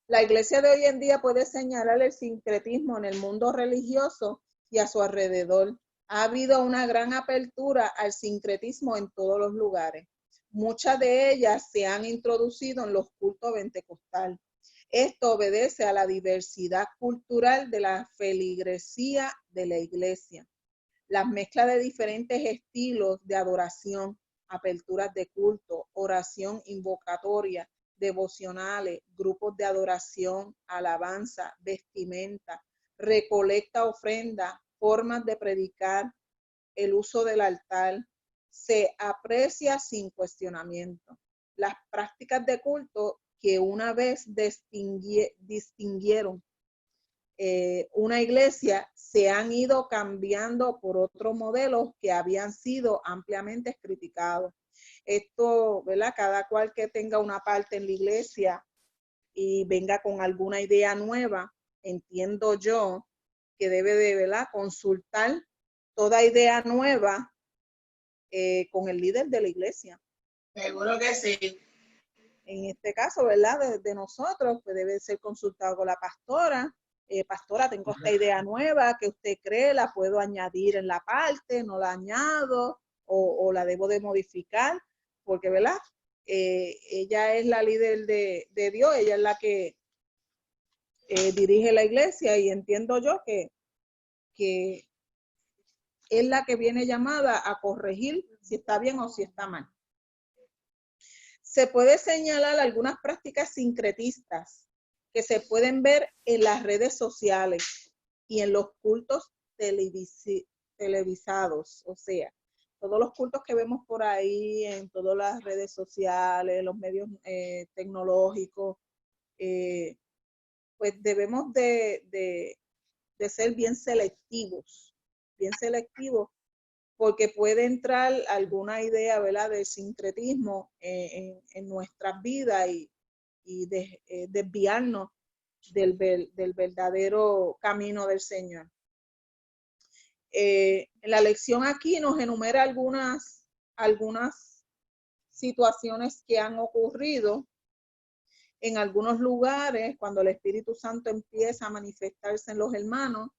La iglesia de hoy en día puede señalar el sincretismo en el mundo religioso y a su alrededor. Ha habido una gran apertura al sincretismo en todos los lugares. Muchas de ellas se han introducido en los cultos pentecostales. Esto obedece a la diversidad cultural de la feligresía de la iglesia. Las mezclas de diferentes estilos de adoración, aperturas de culto, oración invocatoria, devocionales, grupos de adoración, alabanza, vestimenta, recolecta, ofrenda, formas de predicar, el uso del altar, se aprecia sin cuestionamiento. Las prácticas de culto que una vez distinguieron una iglesia se han ido cambiando por otros modelos que habían sido ampliamente criticados. Esto, ¿verdad? Cada cual que tenga una parte en la iglesia y venga con alguna idea nueva, entiendo yo que debe de, ¿verdad?, consultar toda idea nueva con el líder de la iglesia. Seguro que sí. En este caso, ¿verdad?, de nosotros, pues debe ser consultado con la pastora. Pastora, tengo esta idea nueva que usted cree, la puedo añadir en la parte, no la añado o la debo de modificar, porque, ¿verdad? Ella es la líder de Dios, ella es la que dirige la iglesia y entiendo yo que es la que viene llamada a corregir si está bien o si está mal. Se puede señalar algunas prácticas sincretistas que se pueden ver en las redes sociales y en los cultos televisados, o sea, todos los cultos que vemos por ahí en todas las redes sociales, los medios tecnológicos, pues debemos de ser bien selectivos, porque puede entrar alguna idea, ¿verdad?, del sincretismo en nuestras vidas y desviarnos del verdadero camino del Señor. La lección aquí nos enumera algunas situaciones que han ocurrido en algunos lugares cuando el Espíritu Santo empieza a manifestarse en los hermanos.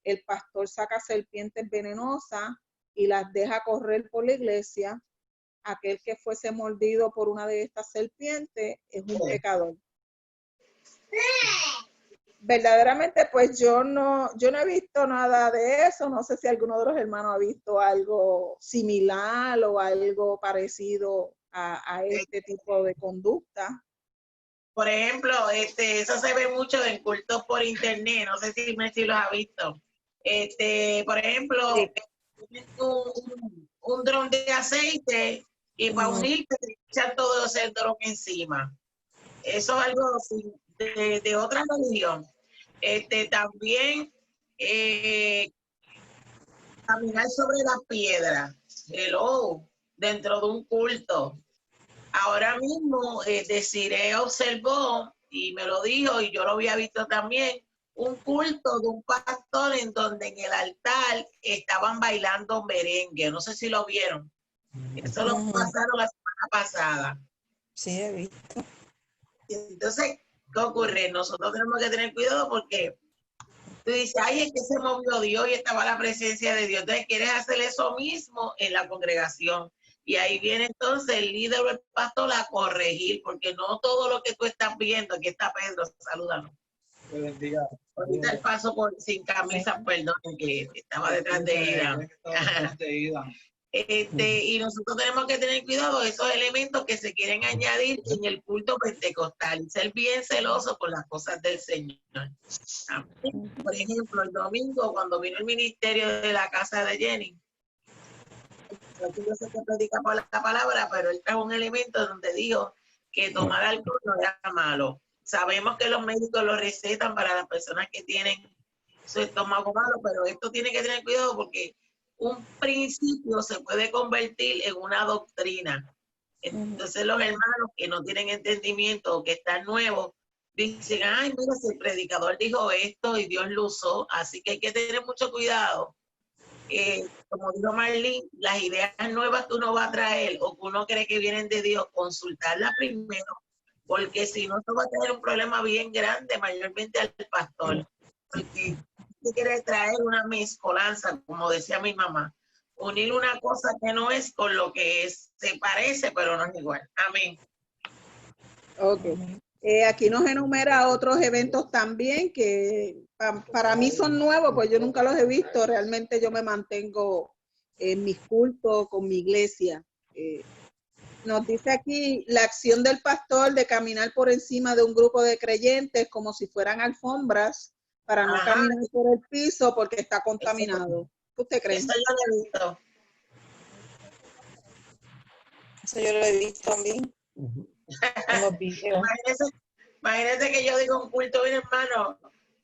El pastor saca serpientes venenosas y las deja correr por la iglesia. Aquel que fuese mordido por una de estas serpientes es un pecador. Verdaderamente, pues yo no he visto nada de eso. No sé si alguno de los hermanos ha visto algo similar o algo parecido a este tipo de conducta. Por ejemplo, eso se ve mucho en cultos por internet, no sé si Messi los ha visto. Por ejemplo, Sí. un dron de aceite y para unirte te echan todo ese dron encima. Eso es algo de otra religión. También caminar sobre las piedras, dentro de un culto. Ahora mismo Desiree observó y me lo dijo y yo lo había visto también, un culto de un pastor en donde en el altar estaban bailando merengue. No sé si lo vieron. Eso lo pasaron la semana pasada. Sí, he visto. Entonces, ¿qué ocurre? Nosotros tenemos que tener cuidado porque tú dices, ay, es que se movió Dios y estaba la presencia de Dios. Entonces, quieres hacer eso mismo en la congregación. Y ahí viene entonces el líder o el pastor a corregir, porque no todo lo que tú estás viendo, aquí está Pedro, salúdanos. Te bendiga. Ahorita el paso sin camisa, perdón, que estaba detrás de ella. Y nosotros tenemos que tener cuidado de esos elementos que se quieren añadir en el culto pentecostal y ser bien celosos por las cosas del Señor. Amén. Por ejemplo, el domingo, cuando vino el ministerio de la casa de Jenny, yo sé que predica por la palabra, pero él trajo un elemento donde dijo que tomar alcohol no era malo. Sabemos que los médicos lo recetan para las personas que tienen su estómago malo, pero esto tiene que tener cuidado porque un principio se puede convertir en una doctrina. Entonces los hermanos que no tienen entendimiento o que están nuevos dicen, ay, mira, si el predicador dijo esto y Dios lo usó, así que hay que tener mucho cuidado. Como dijo Marlene, las ideas nuevas que uno va a traer o que uno cree que vienen de Dios, consultarlas primero, porque si no, esto va a tener un problema bien grande, mayormente al pastor, porque quiere traer una mezcolanza, como decía mi mamá, unir una cosa que no es con lo que es, se parece, pero no es igual. Amén. Ok. Aquí nos enumera otros eventos también que para mí son nuevos, pues yo nunca los he visto. Realmente yo me mantengo en mis cultos con mi iglesia. Nos dice aquí la acción del pastor de caminar por encima de un grupo de creyentes como si fueran alfombras para no caminar por el piso porque está contaminado. ¿Qué usted cree? Eso yo lo he visto. Eso yo lo he visto también en los videos. Imagínense que yo digo un culto, bien hermano,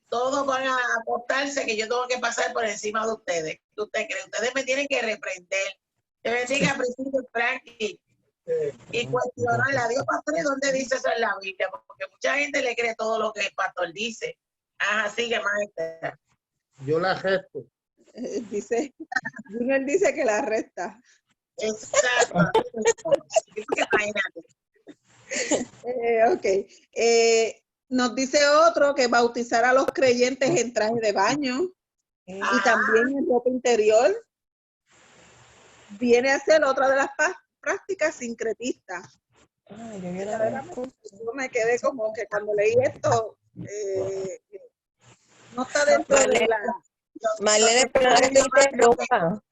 todos van a acostarse que yo tengo que pasar por encima de ustedes. ¿Qué usted cree? Ustedes me tienen que reprender. Que bendiga a Priscila Frankie y cuestionarle a Dios, pastor, ¿dónde dice eso en la Biblia? Porque mucha gente le cree todo lo que el pastor dice. Ajá, sigue, maestra. Yo la arresto. Dice, Junior dice que la arresta. Exacto. Imagínate. Ok. Nos dice otro que bautizar a los creyentes en traje de baño y también en ropa interior. Viene a ser otra de las prácticas sincretistas. Yo me quedé como que cuando leí esto, no está dentro de la... Marlene, perdona que te interrumpa.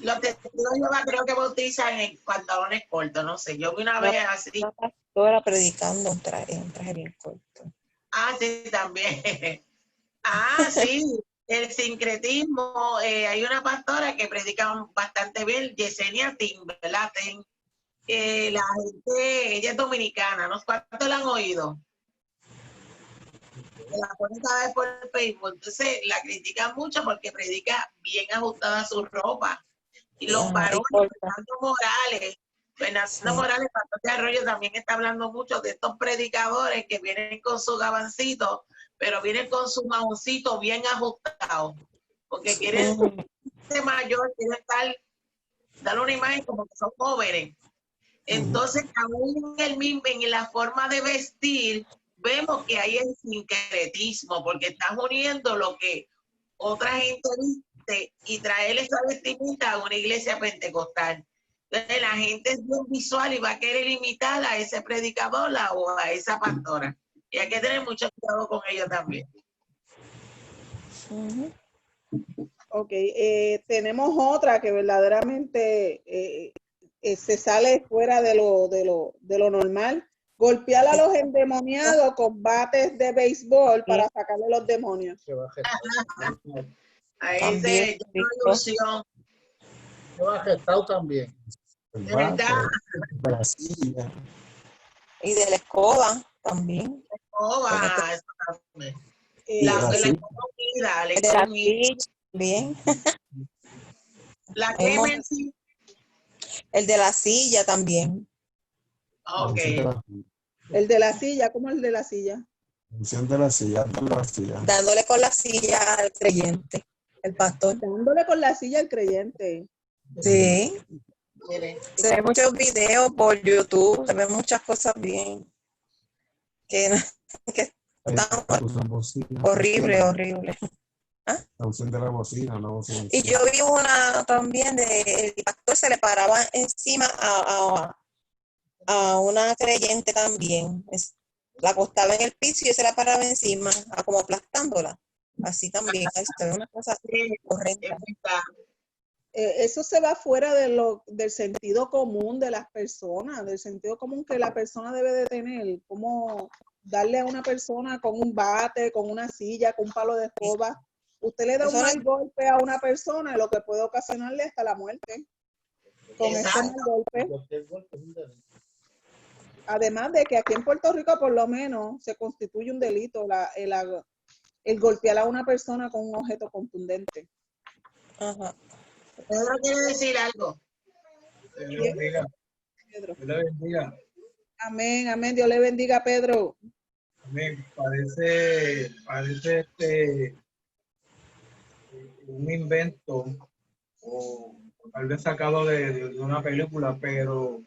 Los testigos de Jehová creo que bautizan en pantalones cortos, no sé. Yo vi una vez así. Una pastora predicando en traje bien corto. Ah, sí, también. Ah, sí. El sincretismo. Hay una pastora que predica bastante bien, Yesenia Timberlaten. La gente, ella es dominicana, ¿no? ¿Cuántos la han oído? La ponen cada vez por Facebook. Entonces la critican mucho porque predica bien ajustada su ropa. Y los varones, Fernando Morales, pastor de Arroyo, también está hablando mucho de estos predicadores que vienen con su gabancito, pero vienen con su maoncito bien ajustado, porque quieren ser mayor, quieren dar una imagen como que son jóvenes. Entonces, aún en la forma de vestir, vemos que hay el sincretismo, porque están uniendo lo que otra gente viste y traer esa vestimenta a una iglesia pentecostal. Entonces, la gente es bien visual y va a querer imitar a ese predicador o a esa pastora. Y hay que tener mucho cuidado con ellos también. Ok, tenemos otra que verdaderamente se sale fuera de lo normal. Golpear a los endemoniados con bates de béisbol para sacarle los demonios. A ese ilusión. Yo he arrestado también. De verdad. De la silla. Y de la escoba también. Bien. El de la silla también. Ok. El de la silla, ¿cómo el de la silla? Función de la silla, dándole con la silla al creyente, el pastor. Dándole con la silla al creyente. Sí. Se ven muchos videos por YouTube, se ven muchas cosas bien. Que están horrible. ¿Ah? La función de la bocina, no bocina. Y yo vi una también de el pastor se le paraba encima a una creyente también. La acostaba en el piso y se la paraba encima, como aplastándola. Así también. Ahí está una cosa horrenda. eso se va fuera del sentido común de las personas, del sentido común que la persona debe de tener, como darle a una persona con un bate, con una silla, con un palo de escoba. Usted le da un Eso no mal golpe a una persona y lo que puede ocasionarle hasta la muerte con ese mal Exacto. golpe. Cualquier golpe es un delito. Además de que aquí en Puerto Rico por lo menos se constituye un delito el golpear a una persona con un objeto contundente. Ajá. Pedro quiere decir algo. Dios le bendiga. Pedro. Dios le bendiga. Amén, amén. Dios le bendiga, Pedro. Amén. Parece un invento o tal vez sacado de una película, pero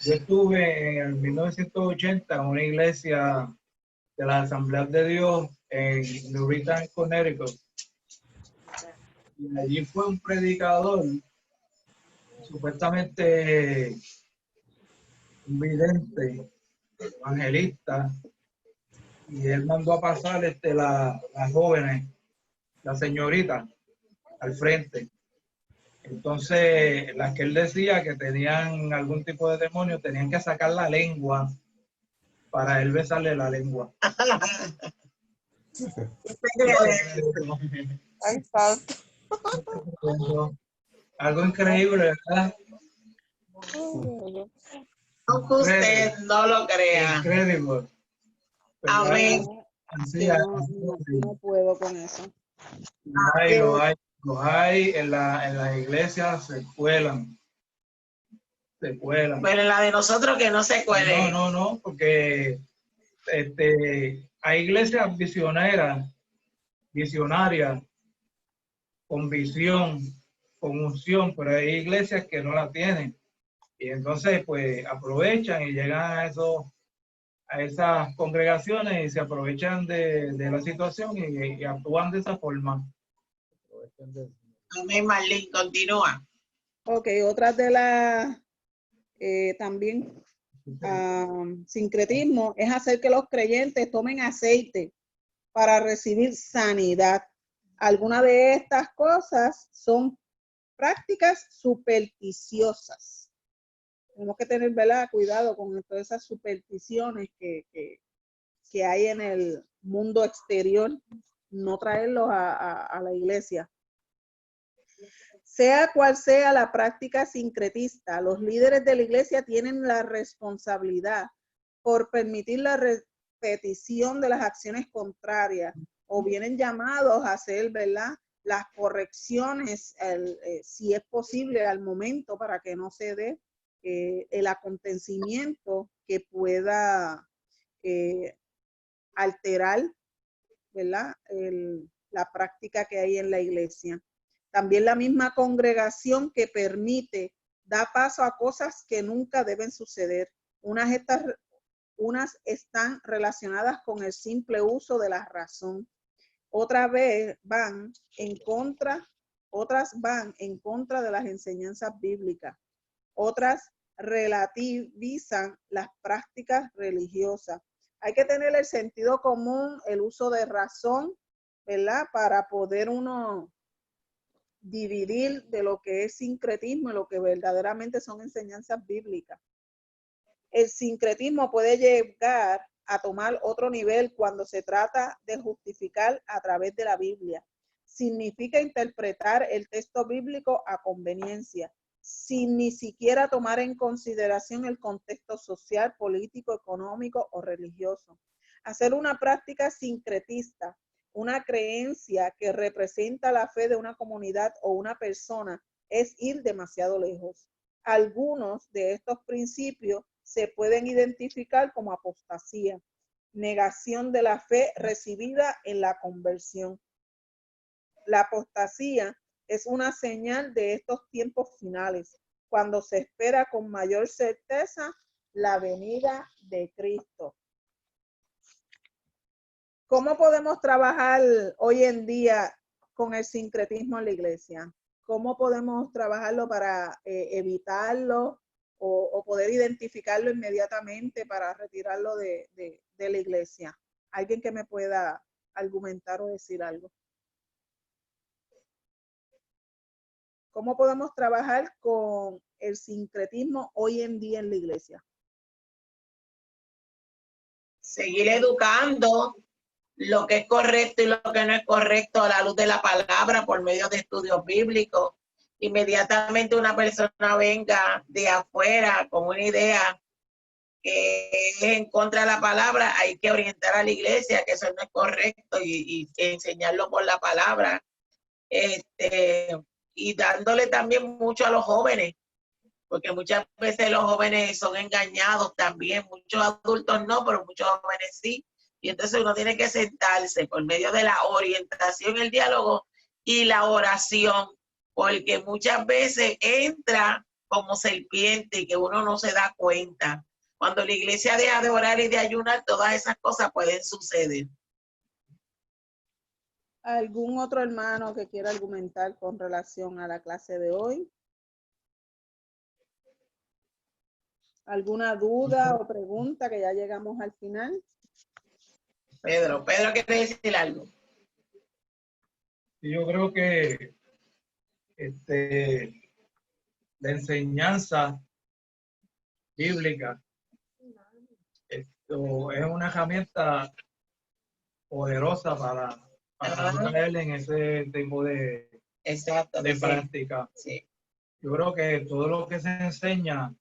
yo estuve en el 1980 en una iglesia de las Asambleas de Dios en Newtown, Connecticut. Y allí fue un predicador, supuestamente un vidente, evangelista, y él mandó a pasar las jóvenes, las señoritas, al frente. Entonces, las que él decía que tenían algún tipo de demonio, tenían que sacar la lengua para él besarle la lengua. Ay, santo. Algo increíble, ¿verdad? Aunque usted no lo crea. Increíble. Amén. Así Yo no puedo con eso. los hay en las iglesias, se cuelan. Pero en la de nosotros que no se cuele. No, porque hay iglesias visionarias, con visión, con unción, pero hay iglesias que no la tienen. Y entonces, pues, aprovechan y llegan a esas congregaciones y se aprovechan de la situación y actúan de esa forma. Amén, Marlene, continúa. Ok, otras de las también sincretismo es hacer que los creyentes tomen aceite para recibir sanidad. Algunas de estas cosas son prácticas supersticiosas. Tenemos que tener, ¿verdad?, cuidado con todas esas supersticiones que hay en el mundo exterior, no traerlos a la iglesia. Sea cual sea la práctica sincretista, los líderes de la iglesia tienen la responsabilidad por permitir la repetición de las acciones contrarias o vienen llamados a hacer, ¿verdad?, las correcciones, si es posible, al momento para que no se dé el acontecimiento que pueda alterar, ¿verdad?, la práctica que hay en la iglesia. También la misma congregación que permite da paso a cosas que nunca deben suceder. Unas están relacionadas con el simple uso de la razón. Otras van en contra de las enseñanzas bíblicas. Otras relativizan las prácticas religiosas. Hay que tener el sentido común, el uso de razón, ¿verdad?, para poder uno dividir de lo que es sincretismo y lo que verdaderamente son enseñanzas bíblicas. El sincretismo puede llegar a tomar otro nivel cuando se trata de justificar a través de la Biblia. Significa interpretar el texto bíblico a conveniencia, sin ni siquiera tomar en consideración el contexto social, político, económico o religioso. Hacer una práctica sincretista, una creencia que representa la fe de una comunidad o una persona, es ir demasiado lejos. Algunos de estos principios se pueden identificar como apostasía, negación de la fe recibida en la conversión. La apostasía es una señal de estos tiempos finales, cuando se espera con mayor certeza la venida de Cristo. ¿Cómo podemos trabajar hoy en día con el sincretismo en la iglesia? ¿Cómo podemos trabajarlo para evitarlo o poder identificarlo inmediatamente para retirarlo de la iglesia? ¿Alguien que me pueda argumentar o decir algo? ¿Cómo podemos trabajar con el sincretismo hoy en día en la iglesia? Seguir educando lo que es correcto y lo que no es correcto a la luz de la palabra por medio de estudios bíblicos. Inmediatamente una persona venga de afuera con una idea que es en contra de la palabra, hay que orientar a la iglesia que eso no es correcto y enseñarlo por la palabra. Y dándole también mucho a los jóvenes, porque muchas veces los jóvenes son engañados también, muchos adultos no, pero muchos jóvenes sí. Y entonces uno tiene que sentarse por medio de la orientación, el diálogo y la oración, porque muchas veces entra como serpiente y que uno no se da cuenta. Cuando la iglesia deja de orar y de ayunar, todas esas cosas pueden suceder. ¿Algún otro hermano que quiera argumentar con relación a la clase de hoy? ¿Alguna duda o pregunta, que ya llegamos al final? Pedro quiere decir algo. Yo creo que la enseñanza bíblica esto es una herramienta poderosa para no caer en ese tipo de práctica. Sí. Yo creo que todo lo que se enseña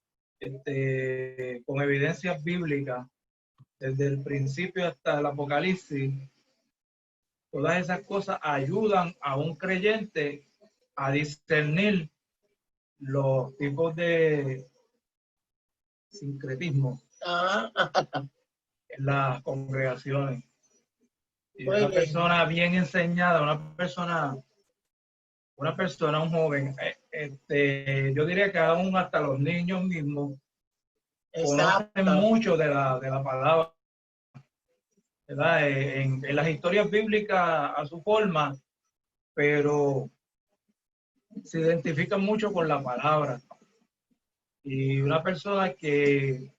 con evidencias bíblicas, desde el principio hasta el Apocalipsis, todas esas cosas ayudan a un creyente a discernir los tipos de sincretismo en las congregaciones. Y una persona bien enseñada, una persona, un joven, yo diría que aún hasta los niños mismos conocen mucho de la palabra, ¿verdad? En las historias bíblicas a su forma, pero se identifican mucho con la palabra. Y una persona que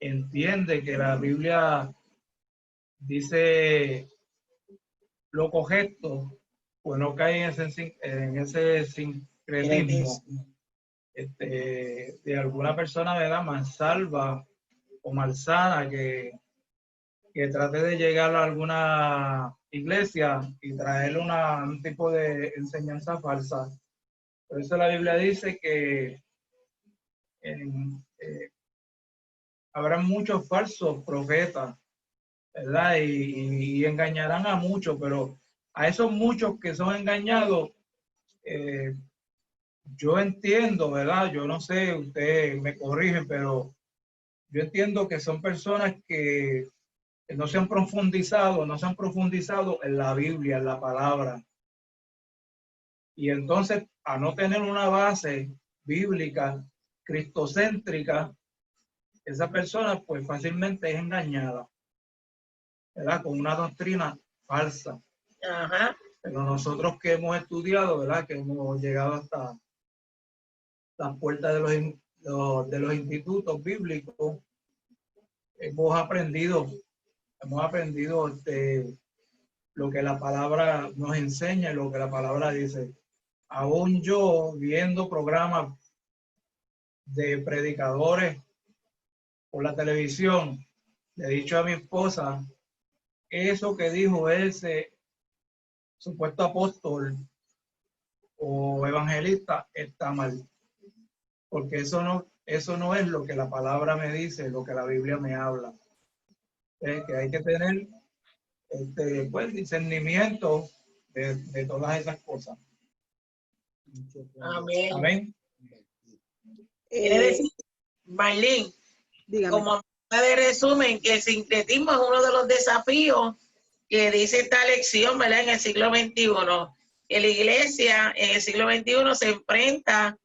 entiende que la Biblia dice lo correcto, pues no cae en ese sincretismo de alguna persona, ¿verdad?, mansalva o malsana que trate de llegar a alguna iglesia y traerle un tipo de enseñanza falsa. Por eso la Biblia dice que habrá muchos falsos profetas, ¿verdad? Y engañarán a muchos, pero a esos muchos que son engañados, yo entiendo, ¿verdad? Yo no sé, ustedes me corrigen, pero yo entiendo que son personas que no se han profundizado en la Biblia, en la palabra. Y entonces, a no tener una base bíblica, cristocéntrica, esa persona pues fácilmente es engañada, ¿verdad?, con una doctrina falsa. Ajá. Pero nosotros que hemos estudiado, ¿verdad?, que hemos llegado hasta las puertas de los institutos bíblicos, hemos aprendido lo que la palabra nos enseña y lo que la palabra dice. Aún yo, viendo programas de predicadores por la televisión, le he dicho a mi esposa, eso que dijo ese supuesto apóstol o evangelista está mal, porque eso no es lo que la palabra me dice, lo que la Biblia me habla. Que hay que tener pues, discernimiento de todas esas cosas. Amén. Amén. Quiere decir, Marlene, Dígame. como de resumen, que el sincretismo es uno de los desafíos que dice esta lección, ¿verdad?, en el siglo XXI, que la iglesia en el siglo XXI se enfrenta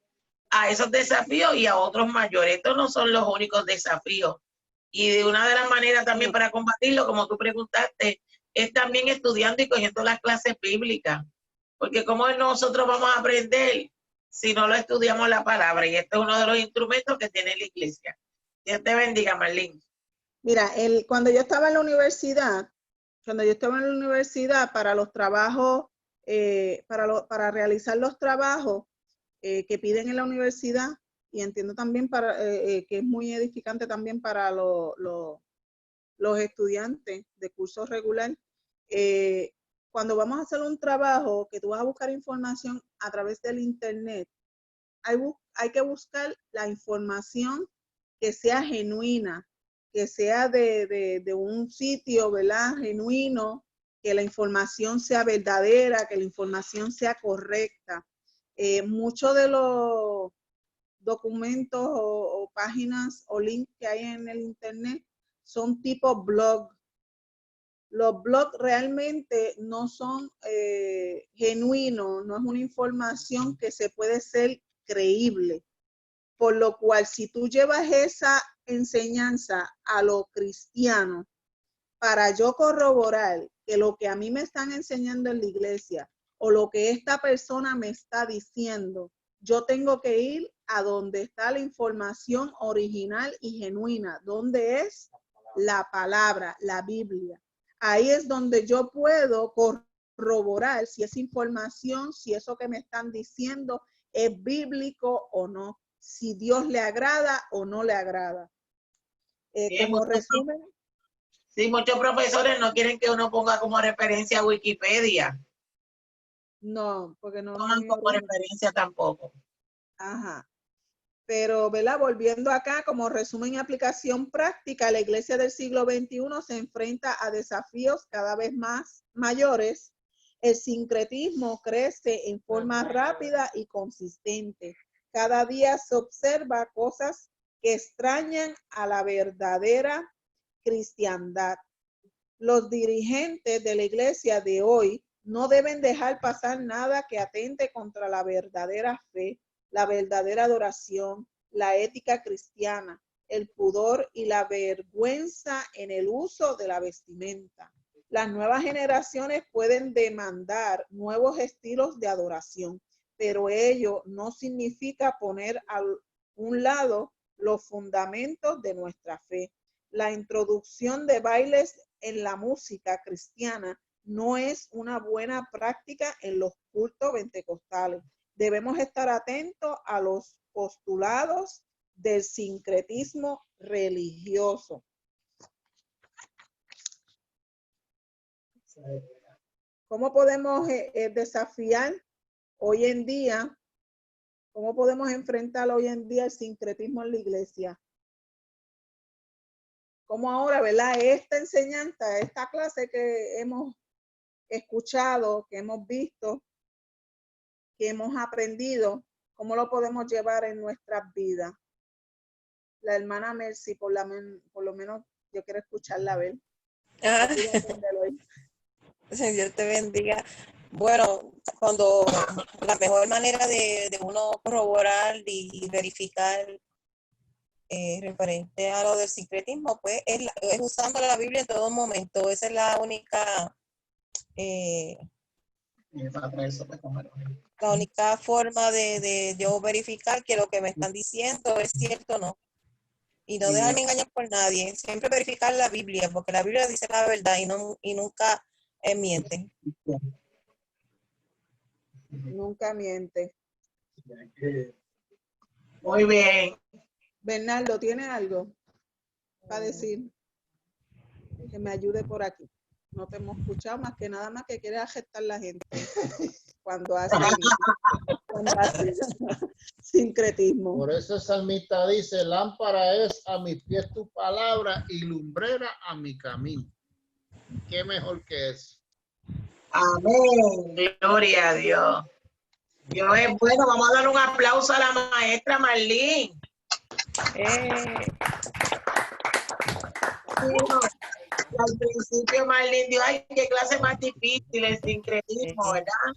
a esos desafíos y a otros mayores. Estos no son los únicos desafíos. Y de una de las maneras también para combatirlo, como tú preguntaste, es también estudiando y cogiendo las clases bíblicas. Porque ¿cómo nosotros vamos a aprender si no lo estudiamos la palabra? Y este es uno de los instrumentos que tiene la iglesia. Dios te bendiga, Marlene. Mira, cuando yo estaba en la universidad, para los trabajos, para realizar los trabajos, que piden en la universidad, y entiendo también que es muy edificante también para los estudiantes de curso regular. Cuando vamos a hacer un trabajo, que tú vas a buscar información a través del internet, hay que buscar la información que sea genuina, que sea de un sitio, ¿verdad? Genuino, que la información sea verdadera, que la información sea correcta. Muchos de los documentos o páginas o links que hay en el internet son tipo blog. Los blogs realmente no son genuinos, no es una información que se puede ser creíble. Por lo cual, si tú llevas esa enseñanza a lo cristiano, para yo corroborar que lo que a mí me están enseñando en la iglesia o lo que esta persona me está diciendo, yo tengo que ir a donde está la información original y genuina, donde es la palabra, la Biblia. Ahí es donde yo puedo corroborar si esa información, si eso que me están diciendo es bíblico o no, si Dios le agrada o no le agrada. Como resumen. Sí, muchos profesores no quieren que uno ponga como referencia Wikipedia. No, porque no toman como referencia tampoco. Ajá. Pero, ¿verdad? Volviendo acá, como resumen y aplicación práctica, la iglesia del siglo XXI se enfrenta a desafíos cada vez más mayores. El sincretismo crece en forma rápida y consistente. Cada día se observa cosas que extrañan a la verdadera cristiandad. Los dirigentes de la iglesia de hoy no deben dejar pasar nada que atente contra la verdadera fe, la verdadera adoración, la ética cristiana, el pudor y la vergüenza en el uso de la vestimenta. Las nuevas generaciones pueden demandar nuevos estilos de adoración, pero ello no significa poner a un lado los fundamentos de nuestra fe. La introducción de bailes en la música cristiana no es una buena práctica en los cultos pentecostales. Debemos estar atentos a los postulados del sincretismo religioso. ¿Cómo podemos desafiar hoy en día? ¿Cómo podemos enfrentar hoy en día el sincretismo en la iglesia? Como ahora, ¿verdad? Esta enseñanza, esta clase que hemos escuchado, que hemos visto, que hemos aprendido, ¿cómo lo podemos llevar en nuestras vidas? La hermana Mercy, por lo menos yo quiero escucharla a ver. Dios te bendiga. Bueno, cuando la mejor manera de uno corroborar y verificar referente a lo del sincretismo, pues es usando la Biblia en todo momento. Esa es la única forma de yo verificar que lo que me están diciendo es cierto o no. Y no dejarme engañar por nadie. Siempre verificar la Biblia, porque la Biblia dice la verdad y nunca miente. Nunca miente. Muy bien. Bernardo, ¿tiene algo para decir? Que me ayude por aquí. No te hemos escuchado más que quiere aceptar la gente cuando hace sincretismo. Por eso el salmista dice, lámpara es a mis pies tu palabra y lumbrera a mi camino. ¿Qué mejor que eso? Amén. Gloria a Dios. Dios es bueno. Vamos a dar un aplauso a la maestra Marlene. Al principio Marlene dijo, ay, qué clase más difícil el sincretismo, ¿verdad?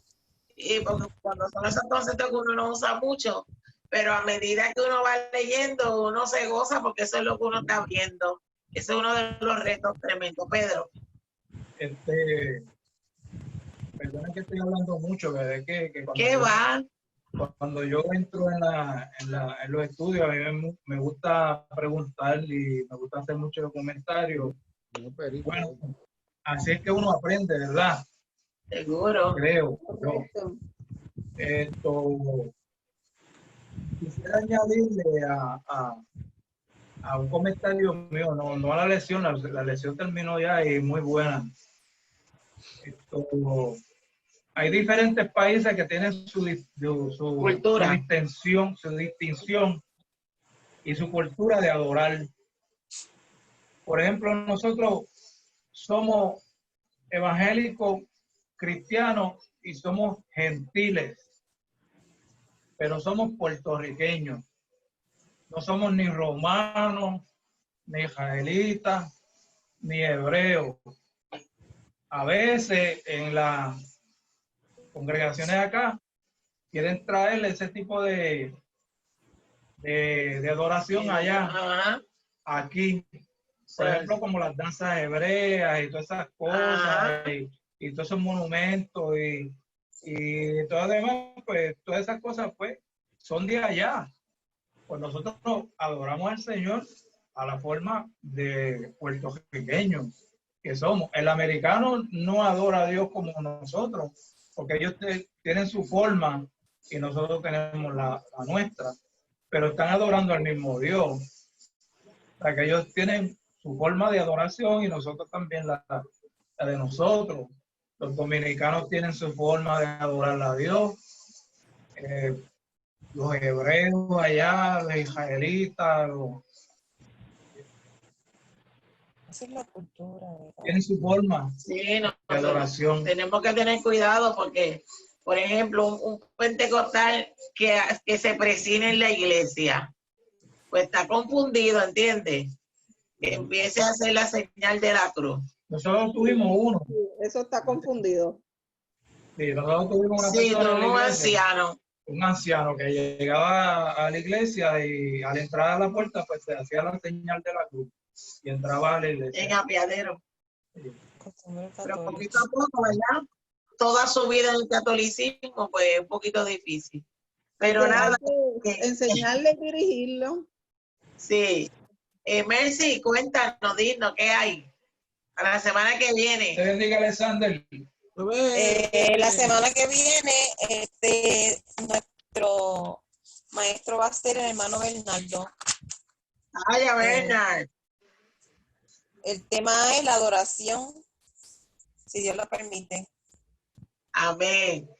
Y porque cuando son esos conceptos que uno no usa mucho, pero a medida que uno va leyendo, uno se goza porque eso es lo que uno está viendo. Ese es uno de los retos tremendos. Pedro. Perdona que estoy hablando mucho, pero es que ¿Qué va? Cuando yo entro en los estudios, a mí me gusta preguntar y me gusta hacer muchos comentarios. Bueno, así es que uno aprende, ¿verdad? Seguro. Creo. quisiera añadirle a un comentario mío, no a la lección, la lección terminó ya y muy buena. Hay diferentes países que tienen su Cultura. distinción y su cultura de adorar. Por ejemplo, nosotros somos evangélicos, cristianos y somos gentiles, pero somos puertorriqueños. No somos ni romanos, ni israelitas, ni hebreos. A veces en las congregaciones acá quieren traerle ese tipo de adoración allá, Ajá. aquí. Por ejemplo, como las danzas hebreas y todas esas cosas, y todos esos monumentos y todo lo demás, pues todas esas cosas pues son de allá. Pues nosotros adoramos al Señor a la forma de puertorriqueños que somos. El americano no adora a Dios como nosotros, porque ellos tienen su forma y nosotros tenemos la nuestra, pero están adorando al mismo Dios. O sea, que ellos tienen su forma de adoración y nosotros también la de nosotros. Los dominicanos tienen su forma de adorar a Dios. Los hebreos allá, los israelitas, Esa es la cultura, ¿verdad? tienen su forma Sí, de adoración. tenemos que tener cuidado porque, por ejemplo, un pentecostal que se presine en la iglesia, pues está confundido, ¿entiendes? Que empiece a hacer la señal de la cruz. Nosotros tuvimos uno. Sí, eso está confundido. Sí, nosotros tuvimos una Sí, persona en la un iglesia, anciano. un anciano que llegaba a la iglesia y al entrar a la puerta pues se hacía la señal de la cruz y entraba a la En iglesia. apiadero. Costumbre Pero católica. poquito a poco, ¿verdad? Toda su vida en el catolicismo, pues es un poquito difícil. Pero Que hay nada, que enseñarle a dirigirlo. sí. Mercy, cuéntanos, dinos, ¿qué hay? Para la semana que Te viene. bendiga, Alexander. La semana que viene, nuestro maestro va a ser el hermano Bernardo. Ay, a Bernard. El tema es la adoración, si Dios lo permite. Amén.